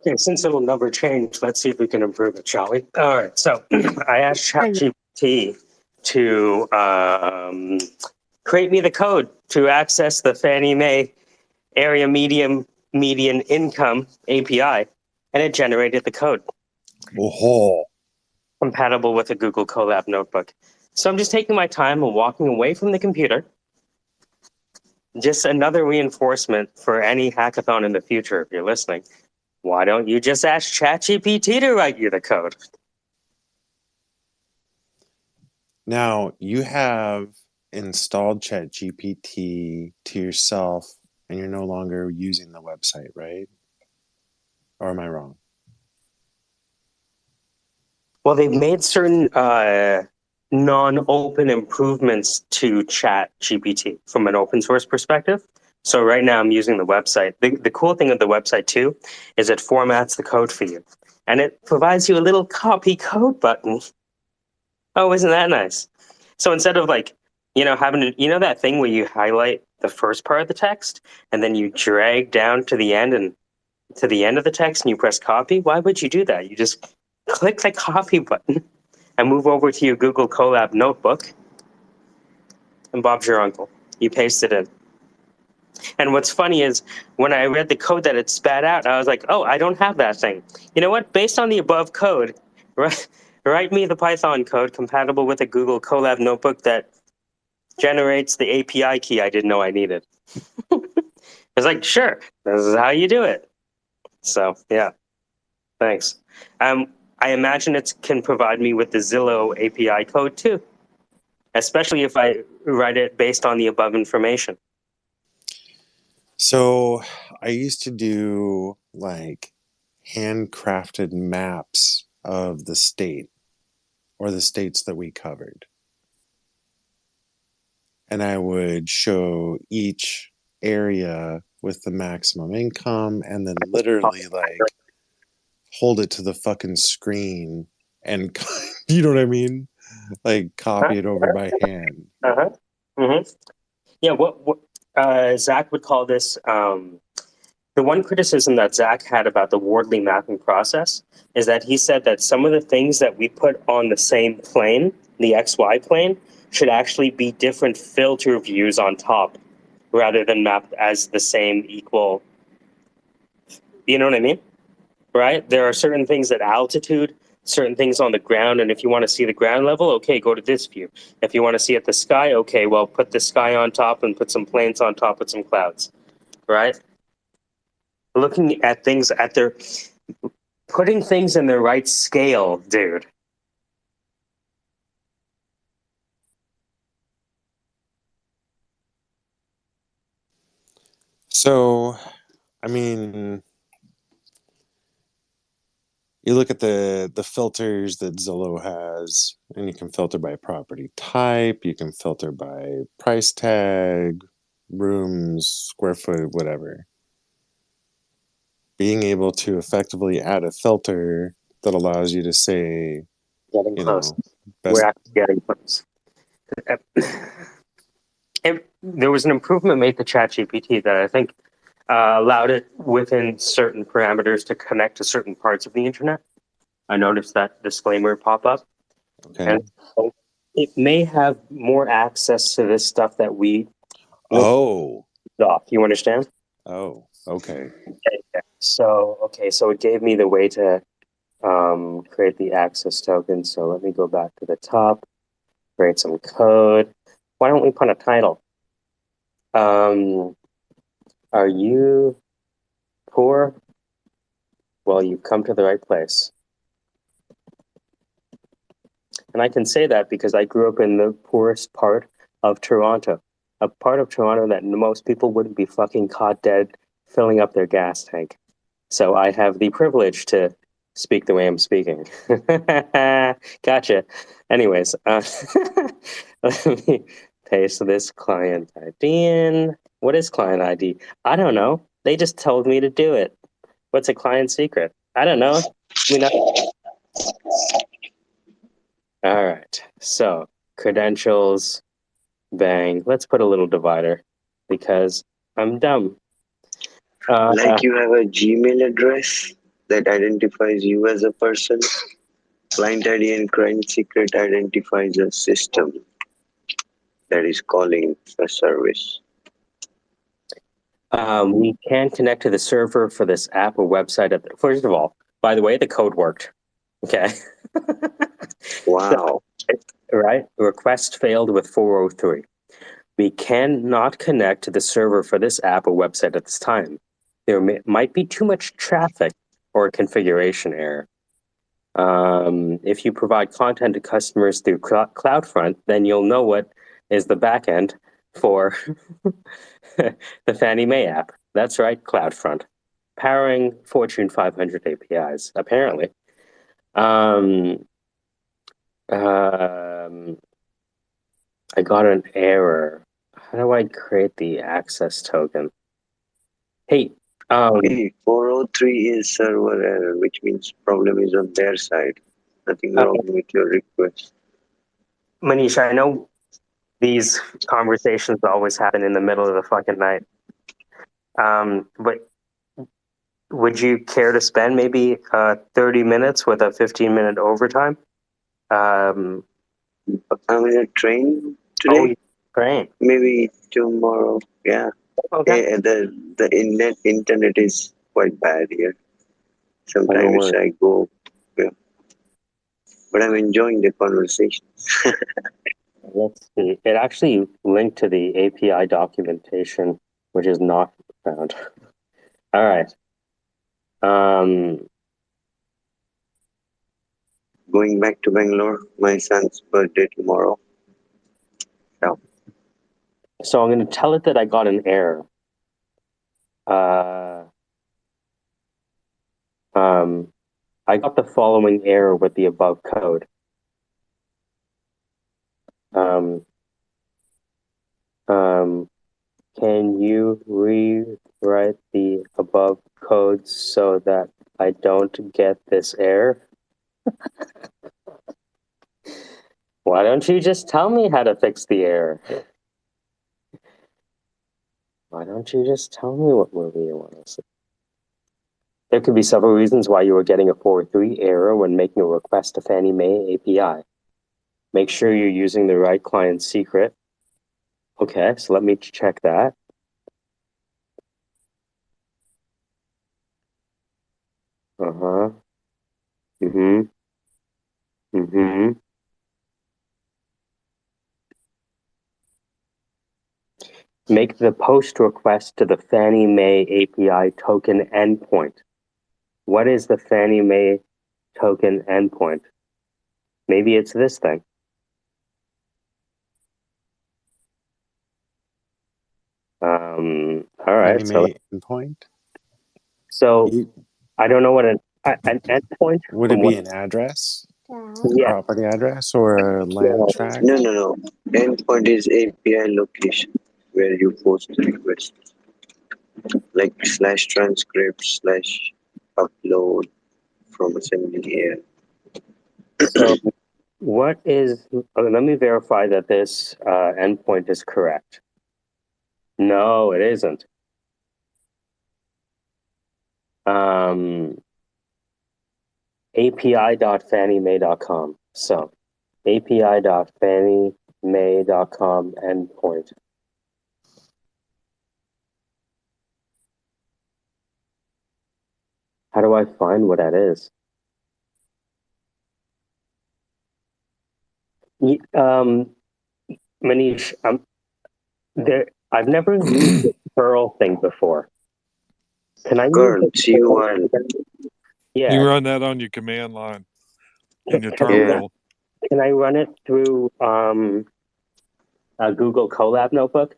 Okay, since it will never change, let's see if we can improve it, shall we? All right. So I asked ChatGPT to create me the code to access the Fannie Mae Area Median Income API, and it generated the code Oh, compatible with a Google Colab notebook. So I'm just taking my time and walking away from the computer. Just another reinforcement for any hackathon in the future, if you're listening. Why don't you just ask ChatGPT to write you the code? now you have installed ChatGPT to yourself, and you're no longer using the website, right? Or am I wrong? Well, they've made certain non-open improvements to ChatGPT from an open source perspective. So right now I'm using the website. The cool thing of the website too is it formats the code for you. And it provides you a little copy code button. Oh, isn't that nice? So instead of having that thing where you highlight the first part of the text and then you drag down to the end and to the end of the text and you press copy, why would you do that? You just click the copy button and move over to your Google Colab notebook, and Bob's your uncle. You paste it in. And what's funny is when I read the code that it spat out, I was like, oh, I don't have that thing. You know what? Based on the above code, write me the Python code compatible with a Google Colab notebook that generates the API key I didn't know I needed. I was like, sure, this is how you do it. So, yeah, thanks. I imagine it can provide me with the Zillow API code too, especially if I write it based on the above information. So I used to do like handcrafted maps of the state or the states that we covered. And I would show each area with the maximum income and then literally like hold it to the fucking screen and you know what I mean? Like copy it over by hand. Uh-huh. Mm-hmm. Yeah, what Zach would call this, the one criticism that Zach had about the Wardley mapping process is that he said that some of the things that we put on the same plane, the XY plane, should actually be different filter views on top rather than mapped as the same equal. You know what I mean? Right? There are certain things at altitude, certain things on the ground, and if you want to see the ground level, okay, go to this view. If you want to see at the sky, okay, well, put the sky on top and put some planes on top with some clouds, right? Looking at things at their, putting things in the right scale, dude. So, I mean, you look at the filters that Zillow has, and you can filter by property type, you can filter by price tag, rooms, square foot, whatever. Being able to effectively add a filter that allows you to say, Getting you close. know, We're best. actually getting close. There was an improvement made to ChatGPT that I think allowed it within certain parameters to connect to certain parts of the internet. I noticed that disclaimer pop up. Okay. And so it may have more access to this stuff that we Oh. off. You understand? Oh. Okay. So it gave me the way to create the access token. So let me go back to the top, create some code. Why don't we put a title? Are you poor? Well, you've come to the right place. And I can say that because I grew up in the poorest part of Toronto, a part of Toronto that most people wouldn't be fucking caught dead filling up their gas tank. So I have the privilege to speak the way I'm speaking. Gotcha. Anyways, let me paste this client ID in. What is client ID? I don't know. They just told me to do it. What's a client secret? I don't know. All right. So credentials, bang. Let's put a little divider because I'm dumb. Like you have a Gmail address that identifies you as a person. Client ID and client secret identifies a system that is calling a service. We can connect to the server for this app or website. First of all, by the way, the code worked. Okay. Wow. Right? Request failed with 403. We cannot connect to the server for this app or website at this time. There might be too much traffic or a configuration error. If you provide content to customers through CloudFront, then you'll know what is the backend for the Fannie Mae app. That's right, CloudFront, powering Fortune 500 APIs, apparently. I got an error. How do I create the access token? Hey, Okay, 403 is server error, which means problem is on their side. Nothing wrong with your request. Manish, I know these conversations always happen in the middle of the fucking night. But would you care to spend maybe 30 minutes with a 15-minute overtime? I'm in a train Oh, today. great. Maybe tomorrow. Yeah. Okay. The internet is quite bad here. Sometimes I go, yeah. But I'm enjoying the conversation. Let's see. It actually linked to the API documentation, which is not found. All right. Going back to Bangalore, my son's birthday tomorrow. So I'm going to tell it that I got an error. I got the following error with the above code. Can you rewrite the above code so that I don't get this error? Why don't you just tell me how to fix the error? Why don't you just tell me what movie you want to see? There could be several reasons why you are getting a 403 error when making a request to Fannie Mae API. Make sure you're using the right client secret. Okay, so let me check that. Uh-huh. Mm-hmm. Mm-hmm. Make the post request to the Fannie Mae API token endpoint. What is the Fannie Mae token endpoint? Maybe it's this thing. All right. Fannie endpoint. So I don't know what an endpoint. Would it be an address? A property address or a land tract? No. Endpoint is API location where you post the request. Like /transcript /upload from assembly here. So what is? Let me verify that this endpoint is correct. No, it isn't. API.fanniemay.com. So API.fanniemay.com endpoint. How do I find what that is? Manish, I've never used the curl thing before. Can I use Curl, the CURL. Yeah. You run that on your command line in your Can terminal. Can I run it through a Google Colab notebook?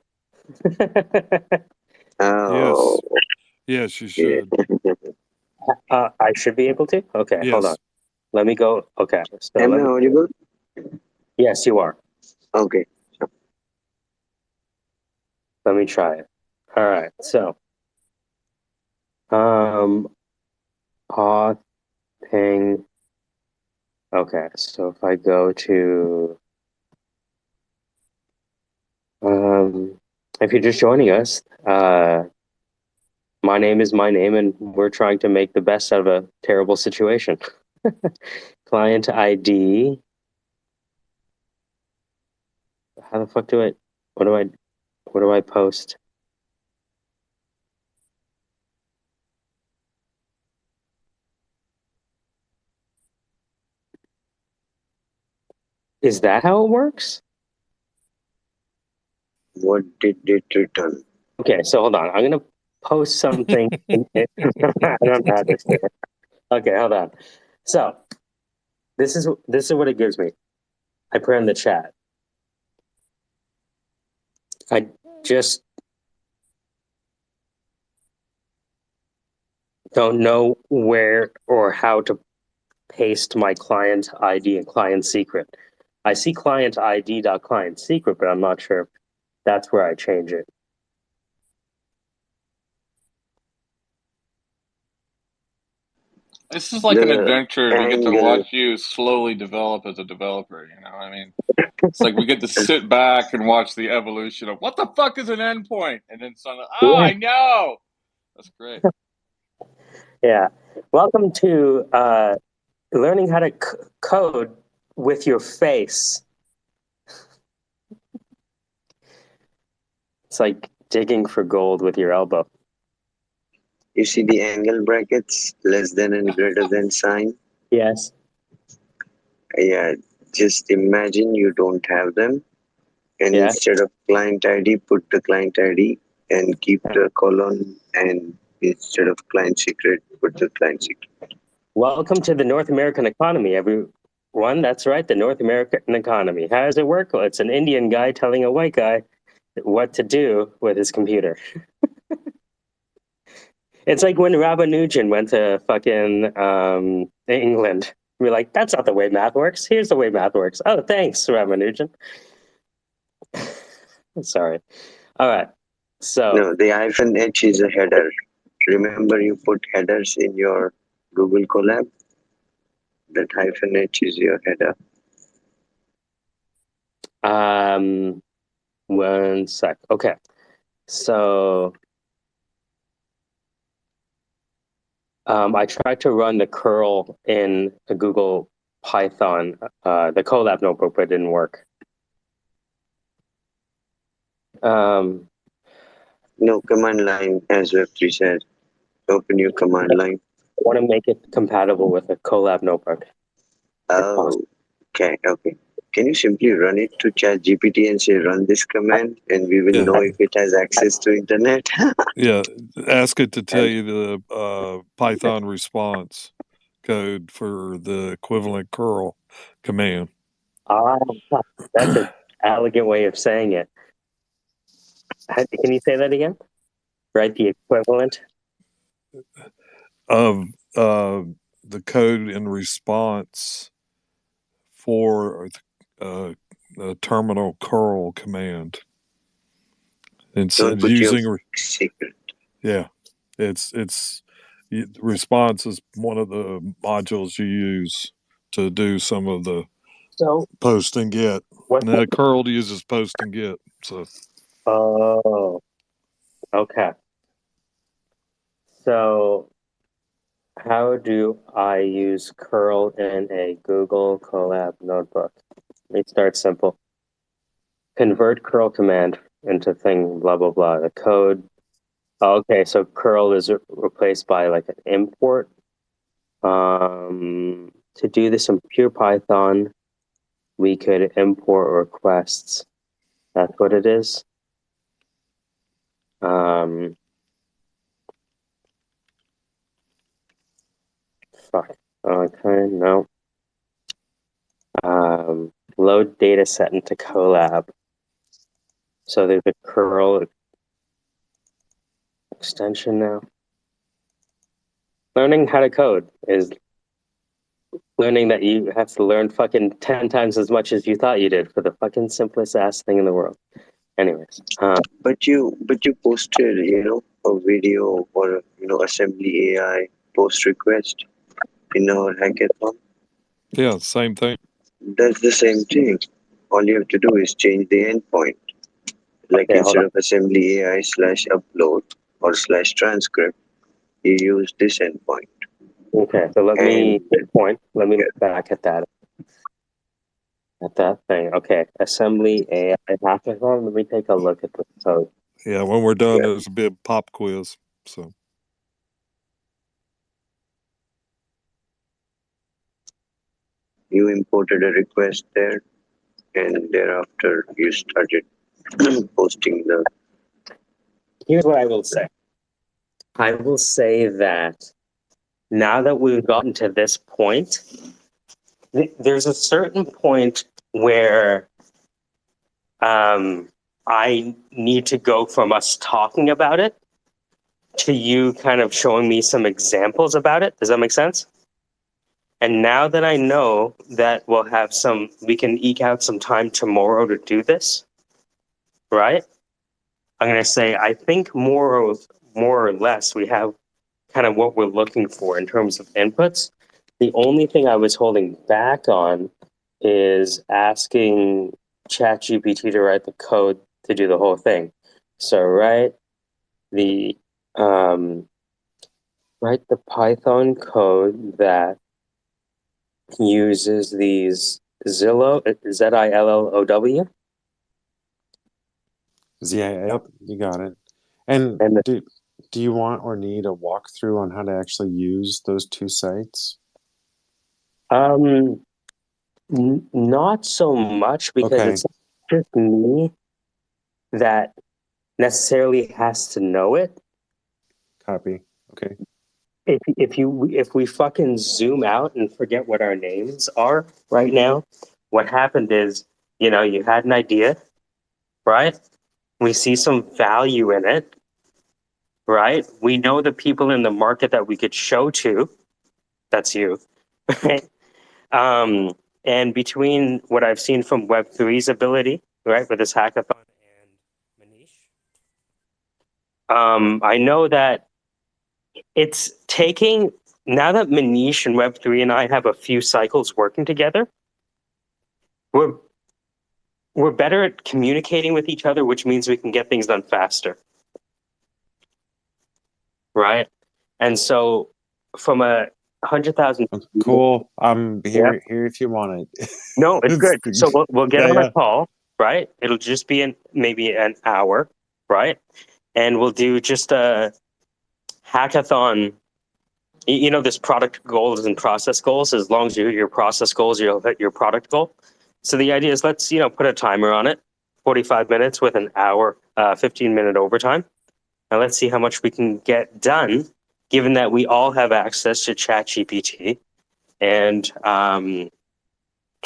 Oh, Yes, you yeah. should. I should be able to? Okay, hold on. Yes. Let me go. Okay. So Am I audible? Yes, you are. Okay. Let me try it. All right. So, auth ping. Okay. So if I go to, if you're just joining us, my name is my name, and we're trying to make the best out of a terrible situation. Client ID. How the fuck do I? What do I post? Is that how it works? What did it return? Okay, so hold on. I'm gonna post something. I don't know how to say it. Okay, hold on. So this is what it gives me. I put in the chat. I just don't know where or how to paste my client ID and client secret. I see client ID.client secret, but I'm not sure if that's where I change it. This is like an The adventure we get to angle, watch you slowly develop as a developer, you know? I mean, it's like we get to sit back and watch the evolution of what the fuck is an endpoint? And then suddenly, oh, Yeah. I know. That's great. Yeah. Welcome to learning how to code with your face. It's like digging for gold with your elbow. you see the angle brackets, less than and greater than sign? Yes. Yeah, just imagine you don't have them. And Yeah. instead of client ID, put the client ID and keep the colon. And instead of client secret, put the client secret. Welcome to the North American economy, everyone. That's right, the North American economy. How does it work? Well, it's an Indian guy telling a white guy what to do with his computer. It's like when Ramanujan went to fucking England. We're like, that's not the way math works. Here's the way math works. Oh, thanks, Ramanujan. Sorry. All right. So No, the hyphen H is a header. Remember you put headers in your Google Colab? That hyphen H is your header. one sec. Okay. So I tried to run the curl in a Google Python, the Colab notebook, but it didn't work. No, command line, as Web3 said. Open your command line. I want to make it compatible with a Colab notebook. Oh, okay. Can you simply run it to ChatGPT and say, run this command, and we will know if it has access to internet? Yeah. Ask it to tell you the Python response code for the equivalent curl command. That's an elegant way of saying it. Can you say that again? Right, the equivalent Of the code in response for the terminal curl command. It's Don't put your using secret. yeah. It's response is one of the modules you use to do some of the post and get. What? And that curl uses post and get. So Oh, okay. So How do I use curl in a Google Colab notebook? Let me start simple. Convert curl command into thing, blah, blah, blah. The code. Okay, so curl is replaced by like an import. To do this in pure Python, we could import requests. That's what it is. Fuck. Okay, no. Load data set into Colab. So there's a curl extension now. Learning how to code is learning that you have to learn fucking 10 times as much as you thought you did for the fucking simplest ass thing in the world. Anyways, But you posted, a video for, assembly AI post request in our hackathon. Yeah, same thing. That's the same thing. All you have to do is change the endpoint. Like okay, hold instead on. of assembly AI /upload or /transcript, you use this endpoint. Okay, so let me And look back at that thing. Okay, assembly AI hackathon. Let me take a look at the code. Yeah, when we're done, yeah, there's a big pop quiz. So you imported a request there, and thereafter you started posting the. Here's what I will say. I will say that now that we've gotten to this point, there's a certain point where I need to go from us talking about it to you kind of showing me some examples about it. Does that make sense? And now that I know that we can eke out some time tomorrow to do this, right? I'm going to say, I think more or less we have kind of what we're looking for in terms of inputs. The only thing I was holding back on is asking ChatGPT to write the code to do the whole thing. So write the Python code that uses these Zillow, Zillow. Yep, you got it. And And do you want or need a walkthrough on how to actually use those two sites? not so much because Okay, it's just me that necessarily has to know it. copy. Okay. If we fucking zoom out and forget what our names are right now, what happened is, you had an idea, right? We see some value in it, right? We know the people in the market that we could show to. That's you, right? And between what I've seen from Web3's ability, right, with this hackathon and Manish, I know that it's taking, now that Manish and Web3 and I have a few cycles working together, we're better at communicating with each other, which means we can get things done faster, right? And so, from 100,000, Cool. I'm yeah, here if you want it. no, it's good. So we'll get Yeah, on a yeah. call, right? It'll just be maybe an hour, right? And we'll do just a hackathon. This product goals and process goals. As long as you hit your process goals, you'll hit your product goal. So the idea is, let's put a timer on it, 45 minutes with an hour, 15-minute overtime, and let's see how much we can get done, given that we all have access to ChatGPT. And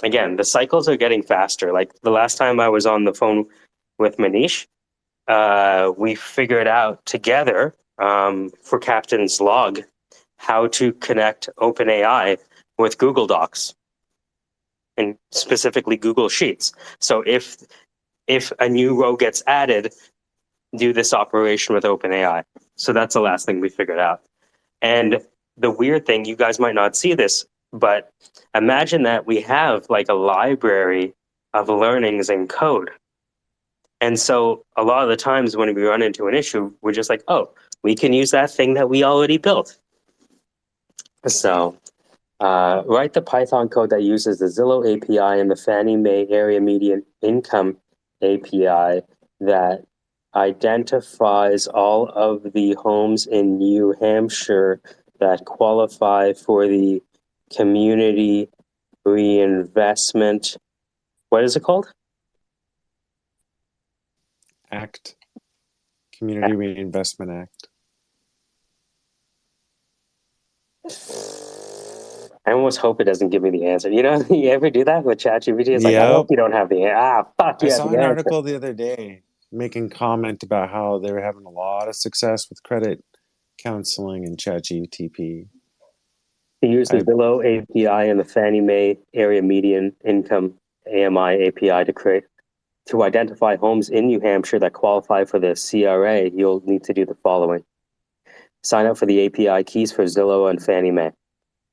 again, the cycles are getting faster. Like the last time I was on the phone with Manish, we figured out together for Captain's Log how to connect OpenAI with Google Docs and specifically Google Sheets. So if a new row gets added, do this operation with OpenAI. So that's the last thing we figured out. And the weird thing, you guys might not see this, but imagine that we have like a library of learnings and code. And so a lot of the times when we run into an issue, we're just like, oh, we can use that thing that we already built. So write the Python code that uses the Zillow API and the Fannie Mae Area Median Income API that identifies all of the homes in New Hampshire that qualify for the community reinvestment. What is it called? Act. Community Reinvestment Act. I almost hope it doesn't give me the answer. You know, you ever do that with ChatGPT? It's like, I hope you don't have the answer. Fuck, I you have saw the an answer. article the other day making comment about how they were having a lot of success with credit counseling and ChatGPT. He used the Zillow API and the Fannie Mae Area Median Income AMI API to identify homes in New Hampshire that qualify for the CRA. You'll need to do the following: sign up for the API keys for Zillow and Fannie Mae.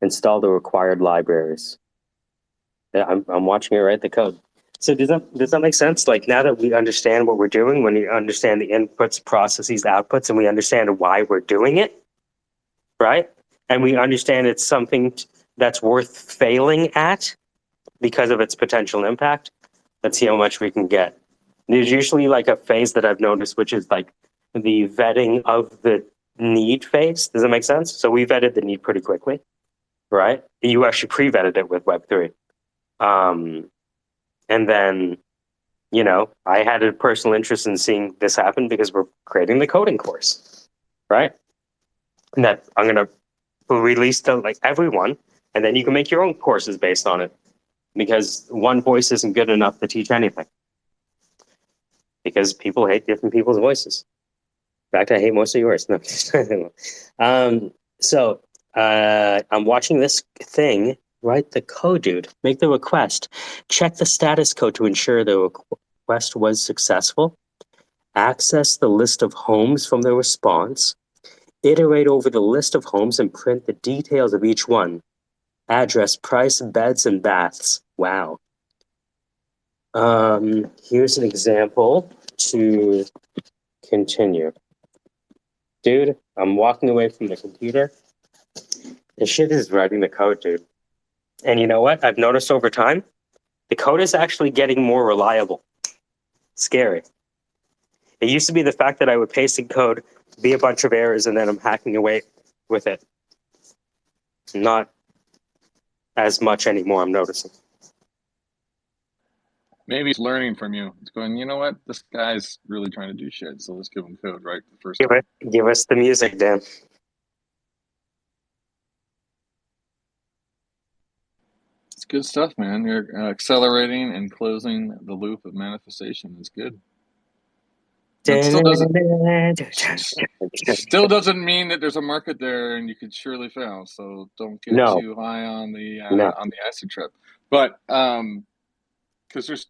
Install the required libraries. Yeah, I'm watching it write the code. So does that make sense? Like, now that we understand what we're doing, when we understand the inputs, processes, outputs, and we understand why we're doing it, right? And we understand it's something that's worth failing at because of its potential impact. Let's see how much we can get. There's usually like a phase that I've noticed, which is like the vetting of the need phase. Does that make sense? So we vetted the need pretty quickly, right? You actually pre-vetted it with Web3. And then, you know, I had a personal interest in seeing this happen because we're creating the coding course, right? And that I'm going to release to like everyone, and then you can make your own courses based on it, because one voice isn't good enough to teach anything, because people hate different people's voices. In fact, I hate most of yours. No. So I'm watching this thing. Write the code, dude. Make the request. Check the status code to ensure the request was successful. Access the list of homes from the response. Iterate over the list of homes and print the details of each one. Address, price, beds, and baths. Wow. Here's an example to continue. Dude, I'm walking away from the computer. This shit is writing the code, dude. And you know what? I've noticed over time, the code is actually getting more reliable. Scary. It used to be the fact that I would paste in code, be a bunch of errors, and then I'm hacking away with it. Not as much anymore, I'm noticing. Maybe it's learning from you. It's going, you know what? This guy's really trying to do shit, so let's give him code, right? The first time. Give us the music, Dan. It's good stuff, man. You're accelerating and closing the loop of manifestation. It's good. That still doesn't mean that there's a market there and you could surely fail. So don't get too high on the acid trip. But because there's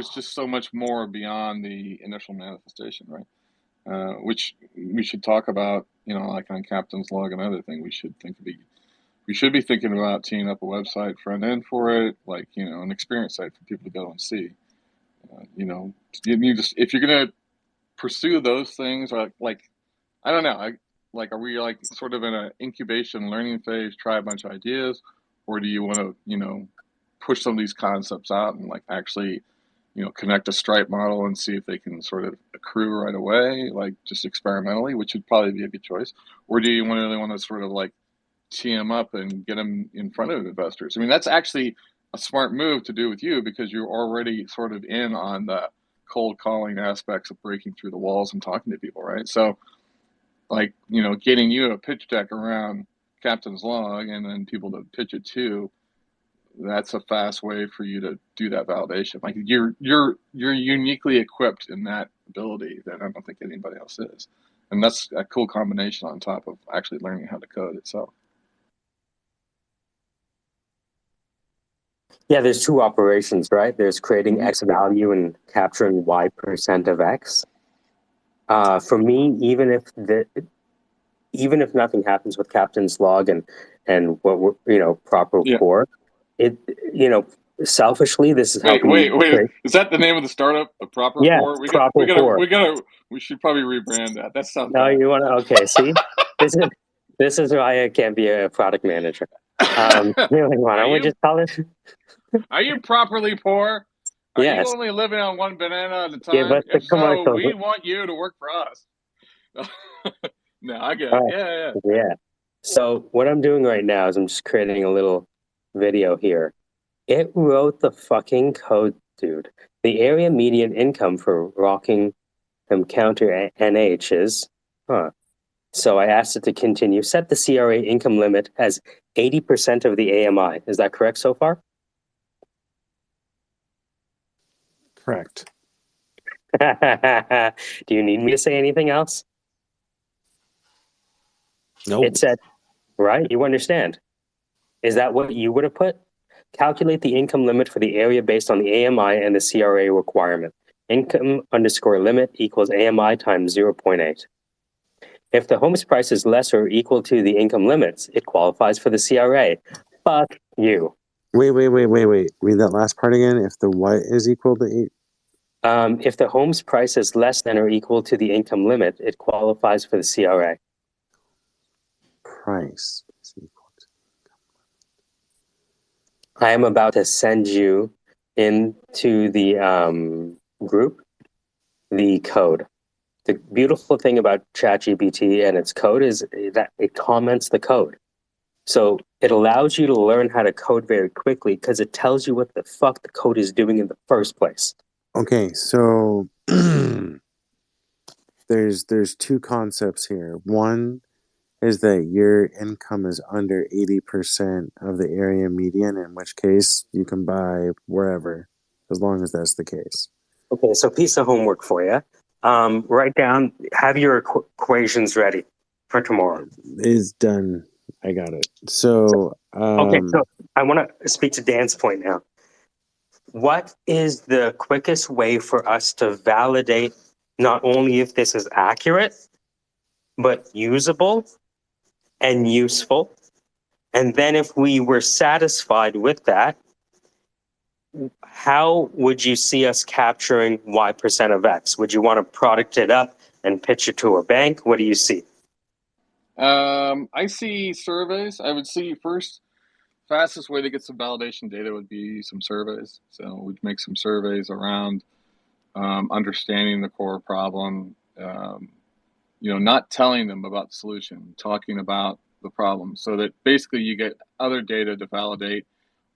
just so much more beyond the initial manifestation, right? Which we should talk about, you know, like on Captain's Log, another thing we should be thinking about teeing up a website front end for it, like, you know, an experience site for people to go and see. You know, you just, if you're gonna pursue those things, or like I don't know, are we like sort of in an incubation learning phase, try a bunch of ideas, or do you want to, you know, push some of these concepts out and like actually, you know, connect a Stripe model and see if they can sort of accrue right away, like just experimentally, which would probably be a good choice, or do you really want to sort of like tee them up and get them in front of investors? I mean, that's actually a smart move to do with you because you're already sort of in on the cold calling aspects of breaking through the walls and talking to people, right? So, like, you know, getting you a pitch deck around Captain's Log and then people to pitch it to, that's a fast way for you to do that validation. Like you're uniquely equipped in that ability that I don't think anybody else is. And that's a cool combination on top of actually learning how to code itself. Yeah, there's two operations, right? There's creating X value and capturing Y% of X. For me, even if nothing happens with Captain's Log and what we're, you know, proper core, it, you know, selfishly, this is helping. Wait! Is that the name of the startup? A proper core? We should probably rebrand that. That sounds no, bad. you want to? Okay, see, This is why I can't be a product manager. Why don't we just call it? Are you properly poor? Are you Yes. only living on one banana at a Give time? us the If so, commercial. we want you to work for us. No, I get it. Yeah. So what I'm doing right now is I'm just creating a little video here. It wrote the fucking code, dude. The area median income for Rockingham County NH is, So I asked it to continue. Set the CRA income limit as 80% of the AMI. Is that correct so far? Correct. Do you need me to say anything else? Nope. It said, right? You understand. Is that what you would have put? Calculate the income limit for the area based on the AMI and the CRA requirement. Income underscore limit equals AMI times 0.8. If the home's price is less or equal to the income limits, it qualifies for the CRA. Fuck you. Wait. Read that last part again. If the what is equal to 8? If the home's price is less than or equal to the income limit, it qualifies for the CRA. Price is equal to. I am about to send you into the group the code. The beautiful thing about ChatGPT and its code is that it comments the code. So it allows you to learn how to code very quickly because it tells you what the fuck the code is doing in the first place. Okay, so there's two concepts here. One is that your income is under 80% of the area median, in which case you can buy wherever, as long as that's the case. Okay, so piece of homework for you. Write down, have your equations ready for tomorrow. It's done. I got it. So, okay, so I want to speak to Dan's point now. What is the quickest way for us to validate not only if this is accurate, but usable and useful? And then if we were satisfied with that, how would you see us capturing Y% of X? Would you want to product it up and pitch it to a bank? What do you see? I see surveys. I would see first, fastest way to get some validation data would be some surveys. So we'd make some surveys around understanding the core problem, not telling them about the solution, talking about the problem, so that basically you get other data to validate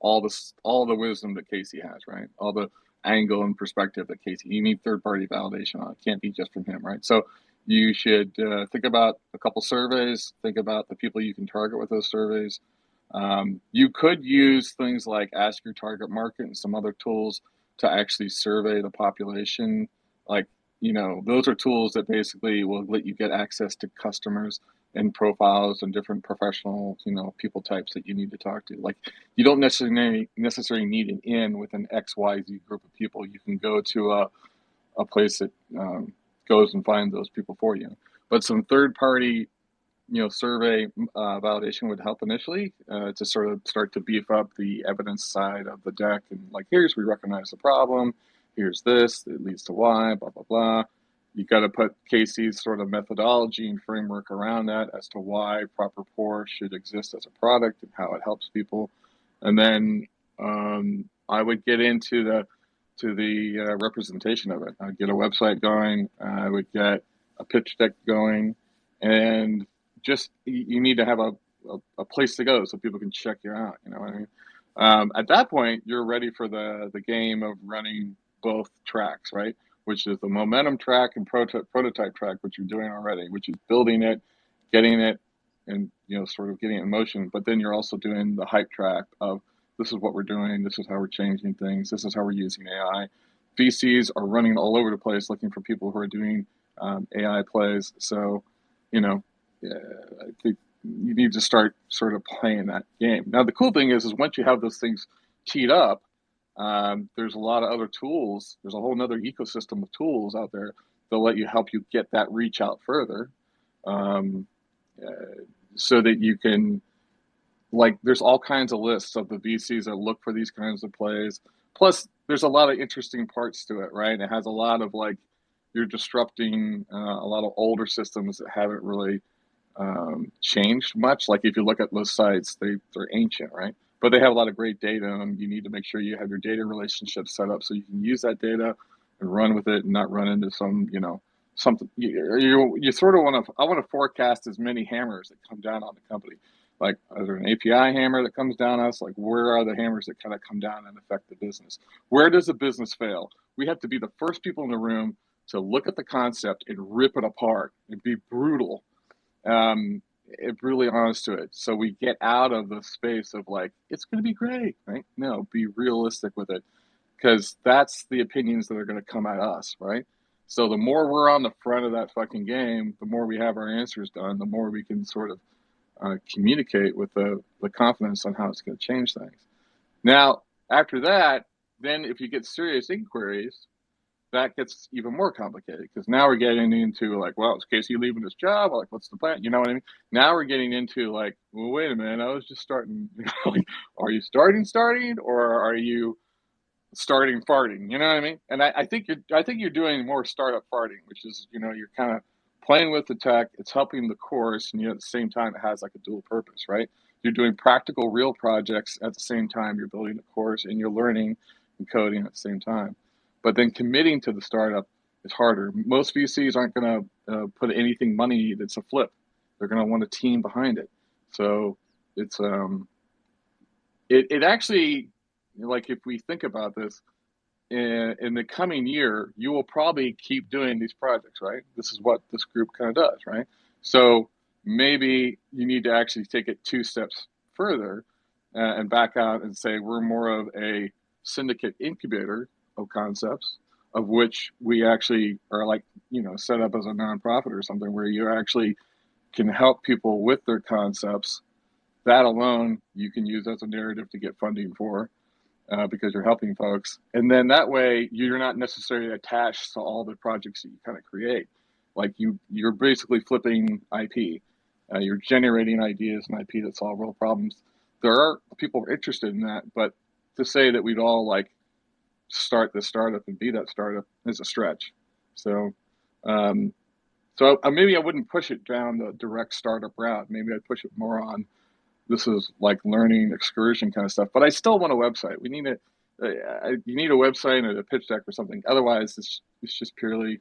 all the wisdom that Casey has, right? All the angle and perspective that Casey. You need third-party validation on it. Can't be just from him, right? So you should think about a couple surveys. Think about the people you can target with those surveys. You could use things like Ask Your Target Market and some other tools to actually survey the population. Like, those are tools that basically will let you get access to customers and profiles and different professional, people types that you need to talk to. Like, you don't necessarily need an in with an XYZ group of people. You can go to a place that goes and finds those people for you. But some third party survey validation would help initially to sort of start to beef up the evidence side of the deck. And like, we recognize the problem. Here's this, it leads to Y, blah, blah, blah. You got to put Casey's sort of methodology and framework around that as to why proper pour should exist as a product and how it helps people. And then I would get into the representation of it. I'd get a website going. I would get a pitch deck going, and just you need to have a place to go so people can check you out. You know what I mean? At that point, you're ready for the game of running both tracks, right? Which is the momentum track and prototype track, which you're doing already, which is building it, getting it, and sort of getting it in motion. But then you're also doing the hype track of this is what we're doing, this is how we're changing things, this is how we're using AI. VCs are running all over the place looking for people who are doing AI plays. So, I think you need to start sort of playing that game. Now, the cool thing is once you have those things teed up, there's a lot of other tools. There's a whole other ecosystem of tools out there that let you help you get that reach out further, so that you can, there's all kinds of lists of the VCs that look for these kinds of plays. Plus, there's a lot of interesting parts to it, right? It has a lot of you're disrupting a lot of older systems that haven't really changed much. Like if you look at those sites, they're ancient, right? But they have a lot of great data, and you need to make sure you have your data relationships set up so you can use that data and run with it and not run into some, something. You sort of want to. I want to forecast as many hammers that come down on the company. Like, is there an API hammer that comes down on us? Like, where are the hammers that kind of come down and affect the business? Where does the business fail? We have to be the first people in the room to look at the concept and rip it apart and be brutal, really honest to it. So we get out of the space of like, it's going to be great, right? No, be realistic with it, because that's the opinions that are going to come at us, right? So the more we're on the front of that fucking game, the more we have our answers done, the more we can sort of communicate with the confidence on how it's going to change things. Now, after that, then if you get serious inquiries, that gets even more complicated, because now we're getting into like, well, is Casey leaving his job? Like, what's the plan? You know what I mean? Now we're getting into like, well, wait a minute, I was just starting. Like, are you starting, or are you starting farting? You know what I mean? And I think you're doing more startup farting, which is, you're kind of playing with the tech. It's helping the course, and at the same time, it has like a dual purpose, right? You're doing practical, real projects at the same time. You're building a course, and you're learning and coding at the same time. But then committing to the startup is harder. Most VCs aren't going to put anything money that's a flip. They're going to want a team behind it. So it's it actually, like, if we think about this, in the coming year, you will probably keep doing these projects, right? This is what this group kind of does, right? So maybe you need to actually take it 2 steps further and back out and say we're more of a syndicate incubator of concepts, of which we actually are like, set up as a nonprofit or something, where you actually can help people with their concepts. That alone you can use as a narrative to get funding for, because you're helping folks. And then that way you're not necessarily attached to all the projects that you kind of create. Like you're basically flipping IP. You're generating ideas and IP that solve real problems. There are people interested in that, but to say that we'd all like start this startup and be that startup is a stretch. So, maybe I wouldn't push it down the direct startup route. Maybe I'd push it more on, this is like learning excursion kind of stuff. But I still want a website. We need you need a website and a pitch deck or something. Otherwise, it's just purely,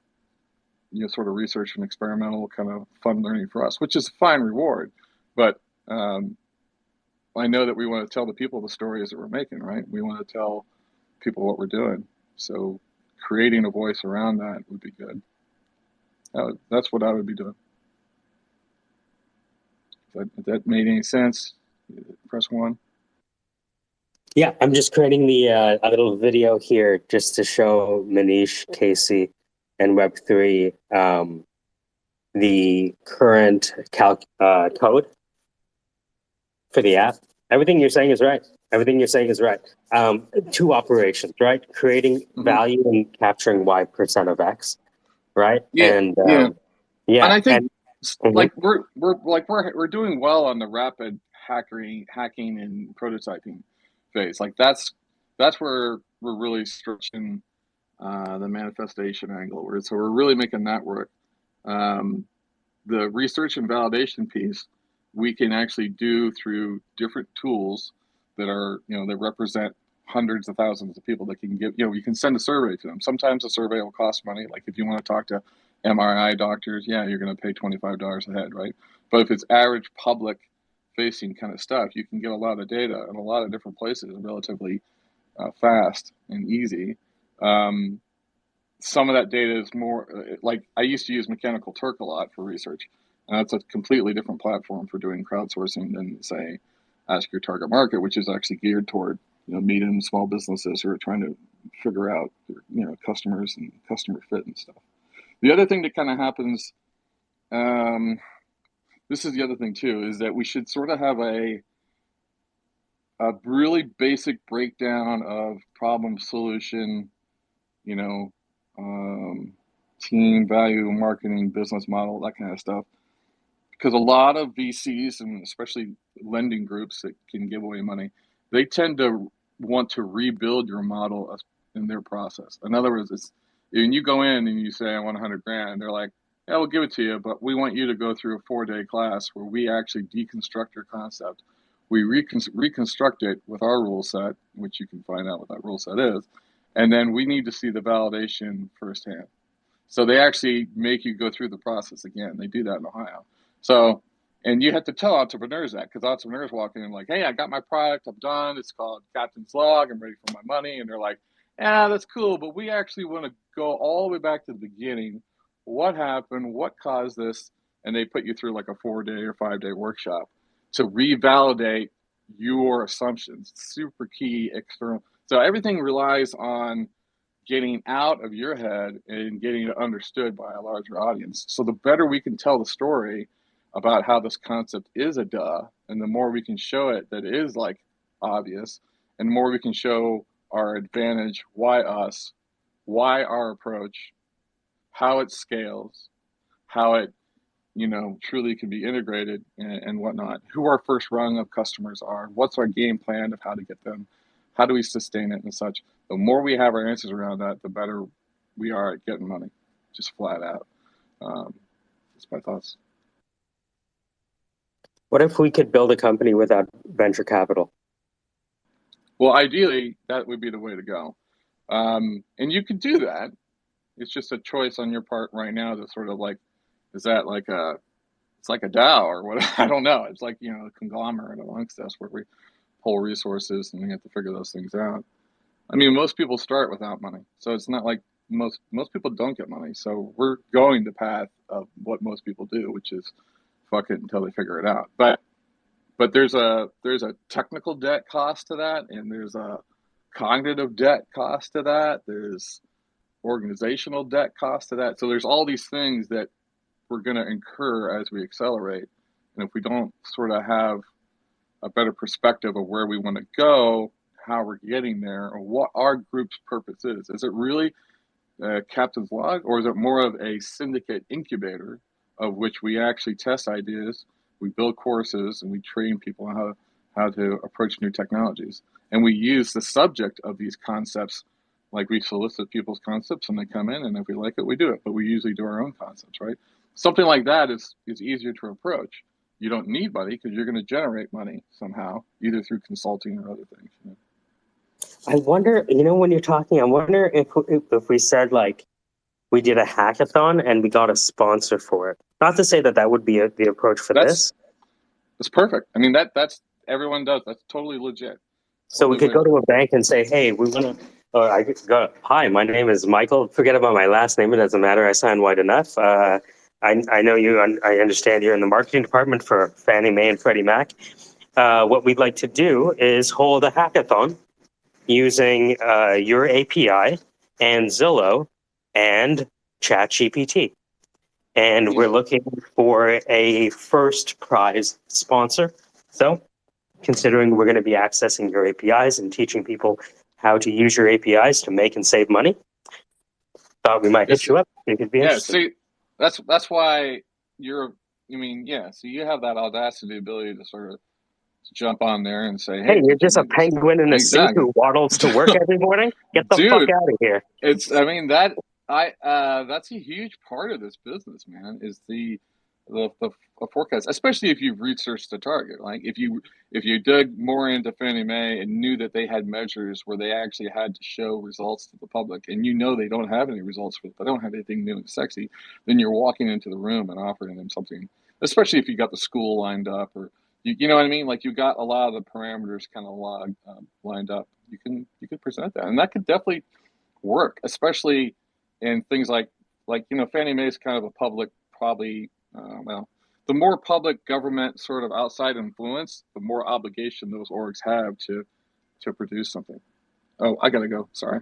sort of research and experimental kind of fun learning for us, which is a fine reward. But I know that we want to tell the people the stories that we're making, right? We want to tell people what we're doing. So creating a voice around that would be good. That's what I would be doing. If that made any sense, press 1. Yeah, I'm just creating a little video here just to show Manish, Casey, and Web3 the current code for the app. Everything you're saying is right. 2 operations, right? Creating value and capturing Y% of X, right? Yeah, and yeah. And I think like we're doing well on the rapid hacking and prototyping phase. Like that's where we're really stretching the manifestation angle. So we're really making that work. The research and validation piece we can actually do through different tools that are, that represent hundreds of thousands of people that can give, you can send a survey to them. Sometimes a survey will cost money. Like if you want to talk to MRI doctors, you're going to pay $25 a head, right? But if it's average public facing kind of stuff, you can get a lot of data in a lot of different places relatively fast and easy. Some of that data is more like, I used to use Mechanical Turk a lot for research, and that's a completely different platform for doing crowdsourcing than, say, Ask Your Target Market, which is actually geared toward medium and small businesses who are trying to figure out customers and customer fit and stuff. The other thing that kind of happens, this is the other thing too, is that we should sort of have a really basic breakdown of problem solution, team value, marketing, business model, that kind of stuff. Because a lot of VCs, and especially lending groups that can give away money, they tend to want to rebuild your model in their process. In other words, it's when you go in and you say, I want 100 grand, they're like, yeah, we'll give it to you, but we want you to go through a 4-day class where we actually deconstruct your concept. We reconstruct it with our rule set, which you can find out what that rule set is, and then we need to see the validation firsthand. So they actually make you go through the process again. They do that in Ohio. So, and you have to tell entrepreneurs that, because entrepreneurs walk in like, hey, I got my product, I'm done. It's called Captain's Log. I'm ready for my money. And they're like, yeah, that's cool, but we actually want to go all the way back to the beginning. What happened? What caused this? And they put you through like a 4-day or 5-day workshop to revalidate your assumptions. Super key external. So everything relies on getting out of your head and getting it understood by a larger audience. So the better we can tell the story about how this concept is a duh, and the more we can show it that it is like obvious, and the more we can show our advantage, why us, why our approach, how it scales, how it truly can be integrated and whatnot, who our first rung of customers are, what's our game plan of how to get them, how do we sustain it and such. The more we have our answers around that, the better we are at getting money, just flat out. That's my thoughts. What if we could build a company without venture capital? Well, ideally, that would be the way to go. And you could do that. It's just a choice on your part right now to sort of like, is that like it's like a DAO or what? I don't know. It's like, a conglomerate amongst us where we pull resources and we have to figure those things out. I mean, most people start without money. So it's not like most people don't get money. So we're going the path of what most people do, which is fuck it until they figure it out. But there's a technical debt cost to that, and there's a cognitive debt cost to that. There's organizational debt cost to that. So there's all these things that we're going to incur as we accelerate. And if we don't sort of have a better perspective of where we want to go, how we're getting there, or what our group's purpose is it really Captain's Log, or is it more of a syndicate incubator of which we actually test ideas, we build courses, and we train people on how to approach new technologies. And we use the subject of these concepts, like we solicit people's concepts and they come in, and if we like it, we do it. But we usually do our own concepts, right? Something like that is easier to approach. You don't need money because you're going to generate money somehow, either through consulting or other things. I wonder, when you're talking, I wonder if we said like we did a hackathon and we got a sponsor for it. Not to say that would be the approach for this. That's perfect. I mean, that's everyone does. That's totally legit. So we could go to a bank and say, hey, we want to, hi, my name is Michael. Forget about my last name. It doesn't matter. I signed white enough. I know you, I understand you're in the marketing department for Fannie Mae and Freddie Mac. What we'd like to do is hold a hackathon using your API and Zillow and ChatGPT. And we're looking for a first prize sponsor. So considering we're going to be accessing your APIs and teaching people how to use your APIs to make and save money, thought we might hit you up. It could be interesting. See, that's why so you have that audacity ability to sort of jump on there and say, hey, you're just a penguin in a suit who waddles to work every morning? Get the fuck out of here. That's a huge part of this business, man, is the forecast, especially if you've researched the target. Like if you dug more into Fannie Mae and knew that they had measures where they actually had to show results to the public, and they don't have any results they don't have anything new and sexy, then you're walking into the room and offering them something, especially if you got the school lined up, or you know what I mean? Like you got a lot of the parameters kind of lined up. You can present that, and that could definitely work, especially in things like Fannie Mae is kind of a public, probably the more public government sort of outside influence, the more obligation those orgs have to produce something. Oh, I gotta go. Sorry.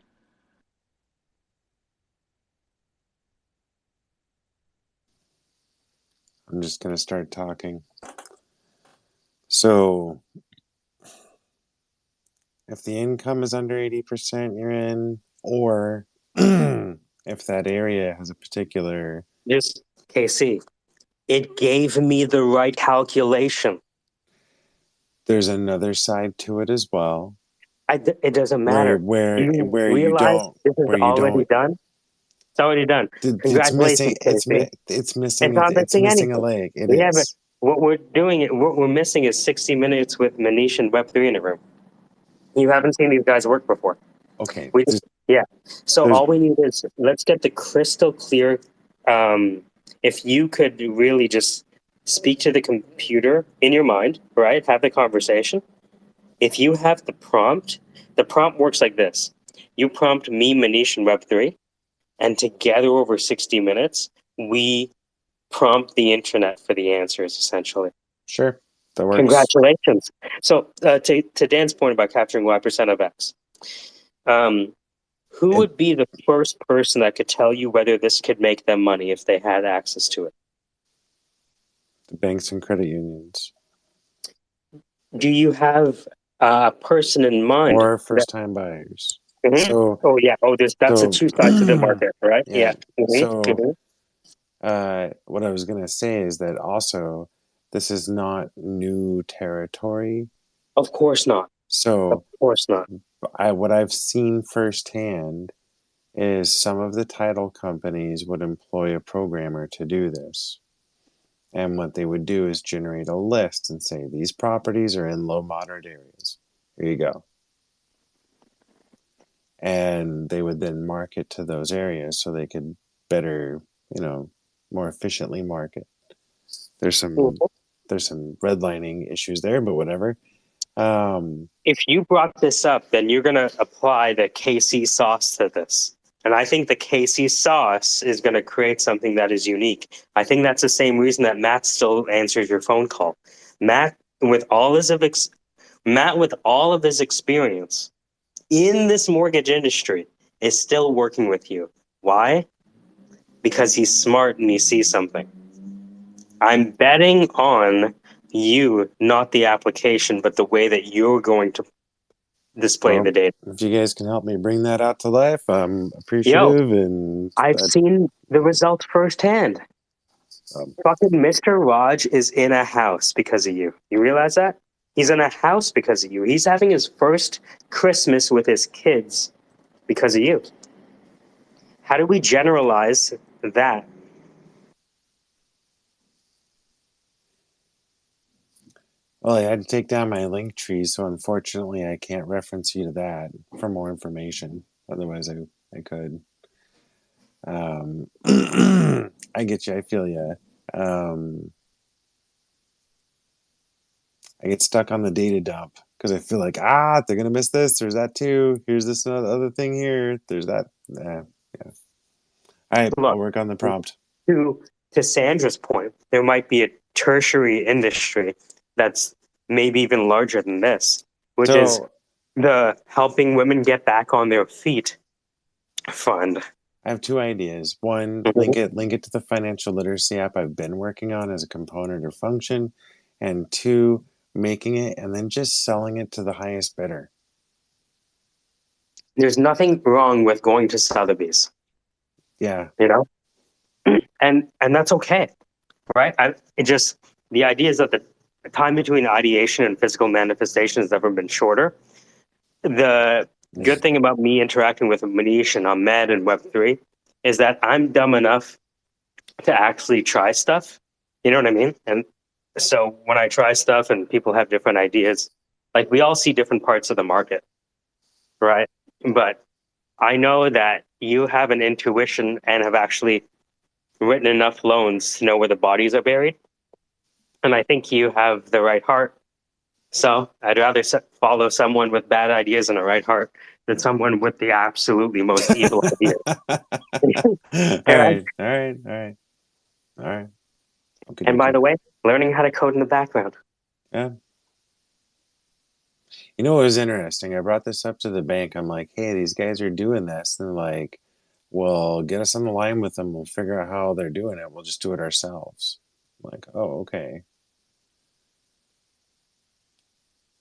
I'm just gonna start talking. So if the income is under 80%, you're in, or if that area has a particular... Just, KC, it gave me the right calculation. There's another side to it as well. It doesn't matter. Where you realize don't... this is already done? It's already done. It's missing. Congratulations, Casey. It's missing. It's not It's missing missing a anything. leg. It Yeah, but is. what we're missing is 60 minutes with Manish and Web3 in the room. You haven't seen these guys work before. Okay. Yeah. So all we need is, let's get the crystal clear. If you could really just speak to the computer in your mind, right? Have the conversation. If you have the prompt works like this. You prompt me, Manish, and Web3, and together over 60 minutes, we prompt the internet for the answers, essentially. Sure. That works. Congratulations. So to Dan's point about capturing Y% of X, who would be the first person that could tell you whether this could make them money if they had access to it? The banks and credit unions. Do you have a person in mind? Or first-time buyers. Mm-hmm. So, that's the two sides of the market, right? Yeah. Mm-hmm. So, what I was going to say is that also, this is not new territory. Of course not. So, of course not. What I've seen firsthand is some of the title companies would employ a programmer to do this. And what they would do is generate a list and say, these properties are in low moderate areas. Here you go. And they would then market to those areas so they could better, more efficiently market. There's some redlining issues there, but whatever. If you brought this up, then you're going to apply the KC sauce to this. And I think the KC sauce is going to create something that is unique. I think that's the same reason that Matt still answers your phone call. Matt, with all of his experience in this mortgage industry, is still working with you. Why? Because he's smart and he sees something. I'm betting on you, not the application, but the way that you're going to display the data. If you guys can help me bring that out to life, I'm appreciative. And I've seen the results firsthand. Fucking Mr. Raj is in a house because of you. You realize that? He's in a house because of you. He's having his first Christmas with his kids because of you. How do we generalize that? Well, I had to take down my link tree, so unfortunately I can't reference you to that for more information. Otherwise I could. I get you. I feel you. I get stuck on the data dump because I feel like, they're going to miss this. There's that too. Here's this other thing here. There's that. Yeah. All right. Look, I'll work on the prompt. To Sandra's point, there might be a tertiary industry that's maybe even larger than this, which is the helping women get back on their feet fund. I have two ideas. One, link it to the financial literacy app I've been working on as a component or function. And two, making it and then just selling it to the highest bidder. There's nothing wrong with going to Sotheby's. Yeah. And that's okay, right? The idea is that the time between ideation and physical manifestation has never been shorter. The good thing about me interacting with Manish and Ahmed and Web3 is that I'm dumb enough to actually try stuff. You know what I mean? And so when I try stuff and people have different ideas, like we all see different parts of the market, right? But I know that you have an intuition and have actually written enough loans to know where the bodies are buried. And I think you have the right heart. So I'd rather follow someone with bad ideas and a right heart than someone with the absolutely most evil ideas. All right. And by the way, learning how to code in the background. Yeah. You know what was interesting? I brought this up to the bank. I'm like, hey, these guys are doing this. And they're like, well, get us on the line with them. We'll figure out how they're doing it. We'll just do it ourselves. I'm like, oh, okay.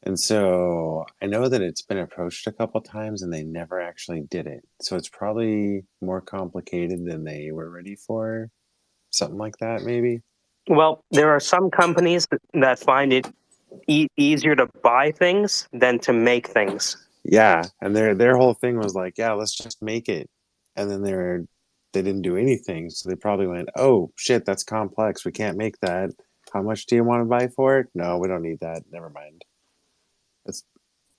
And so I know that it's been approached a couple times and they never actually did it. So it's probably more complicated than they were ready for. Something like that, maybe. Well, there are some companies that find it easier to buy things than to make things. Yeah, and their whole thing was like, yeah, let's just make it. And then they didn't do anything. So they probably went, oh shit, that's complex. We can't make that. How much do you want to buy for it? No, we don't need that. Never mind.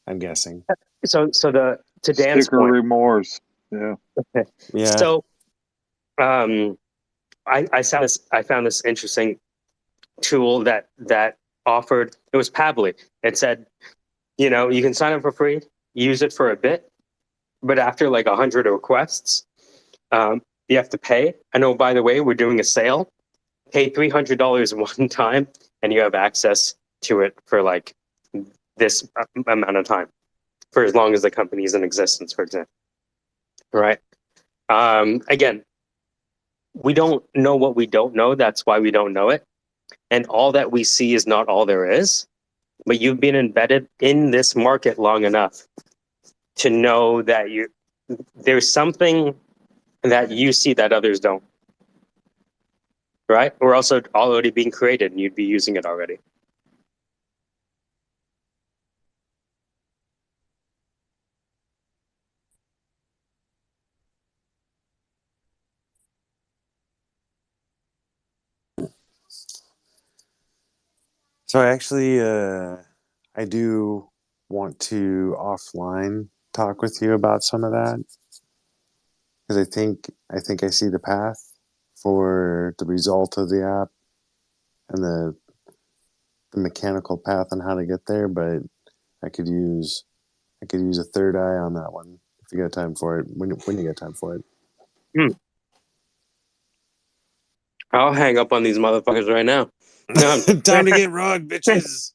I'm guessing. So to Dan's Sticker point. remorse. Yeah. Yeah. So I found this interesting tool that offered, it was Pabbly. It said, you know, you can sign up for free, use it for a bit, but after like 100 requests, you have to pay. I know, by the way, we're doing a sale. Pay $300 one time, and you have access to it for like this amount of time, for as long as the company is in existence, for example. Right? Again, we don't know what we don't know. That's why we don't know it. And all that we see is not all there is. But you've been embedded in this market long enough to know that there's something that you see that others don't. Right? We're also already being created, and you'd be using it already. So I do want to offline talk with you about some of that, because I think I see the path for the result of the app and the mechanical path on how to get there, but I could use a third eye on that one if you got time for it. When you get time for it. I'll hang up on these motherfuckers right now. No. Time to get rugged, bitches.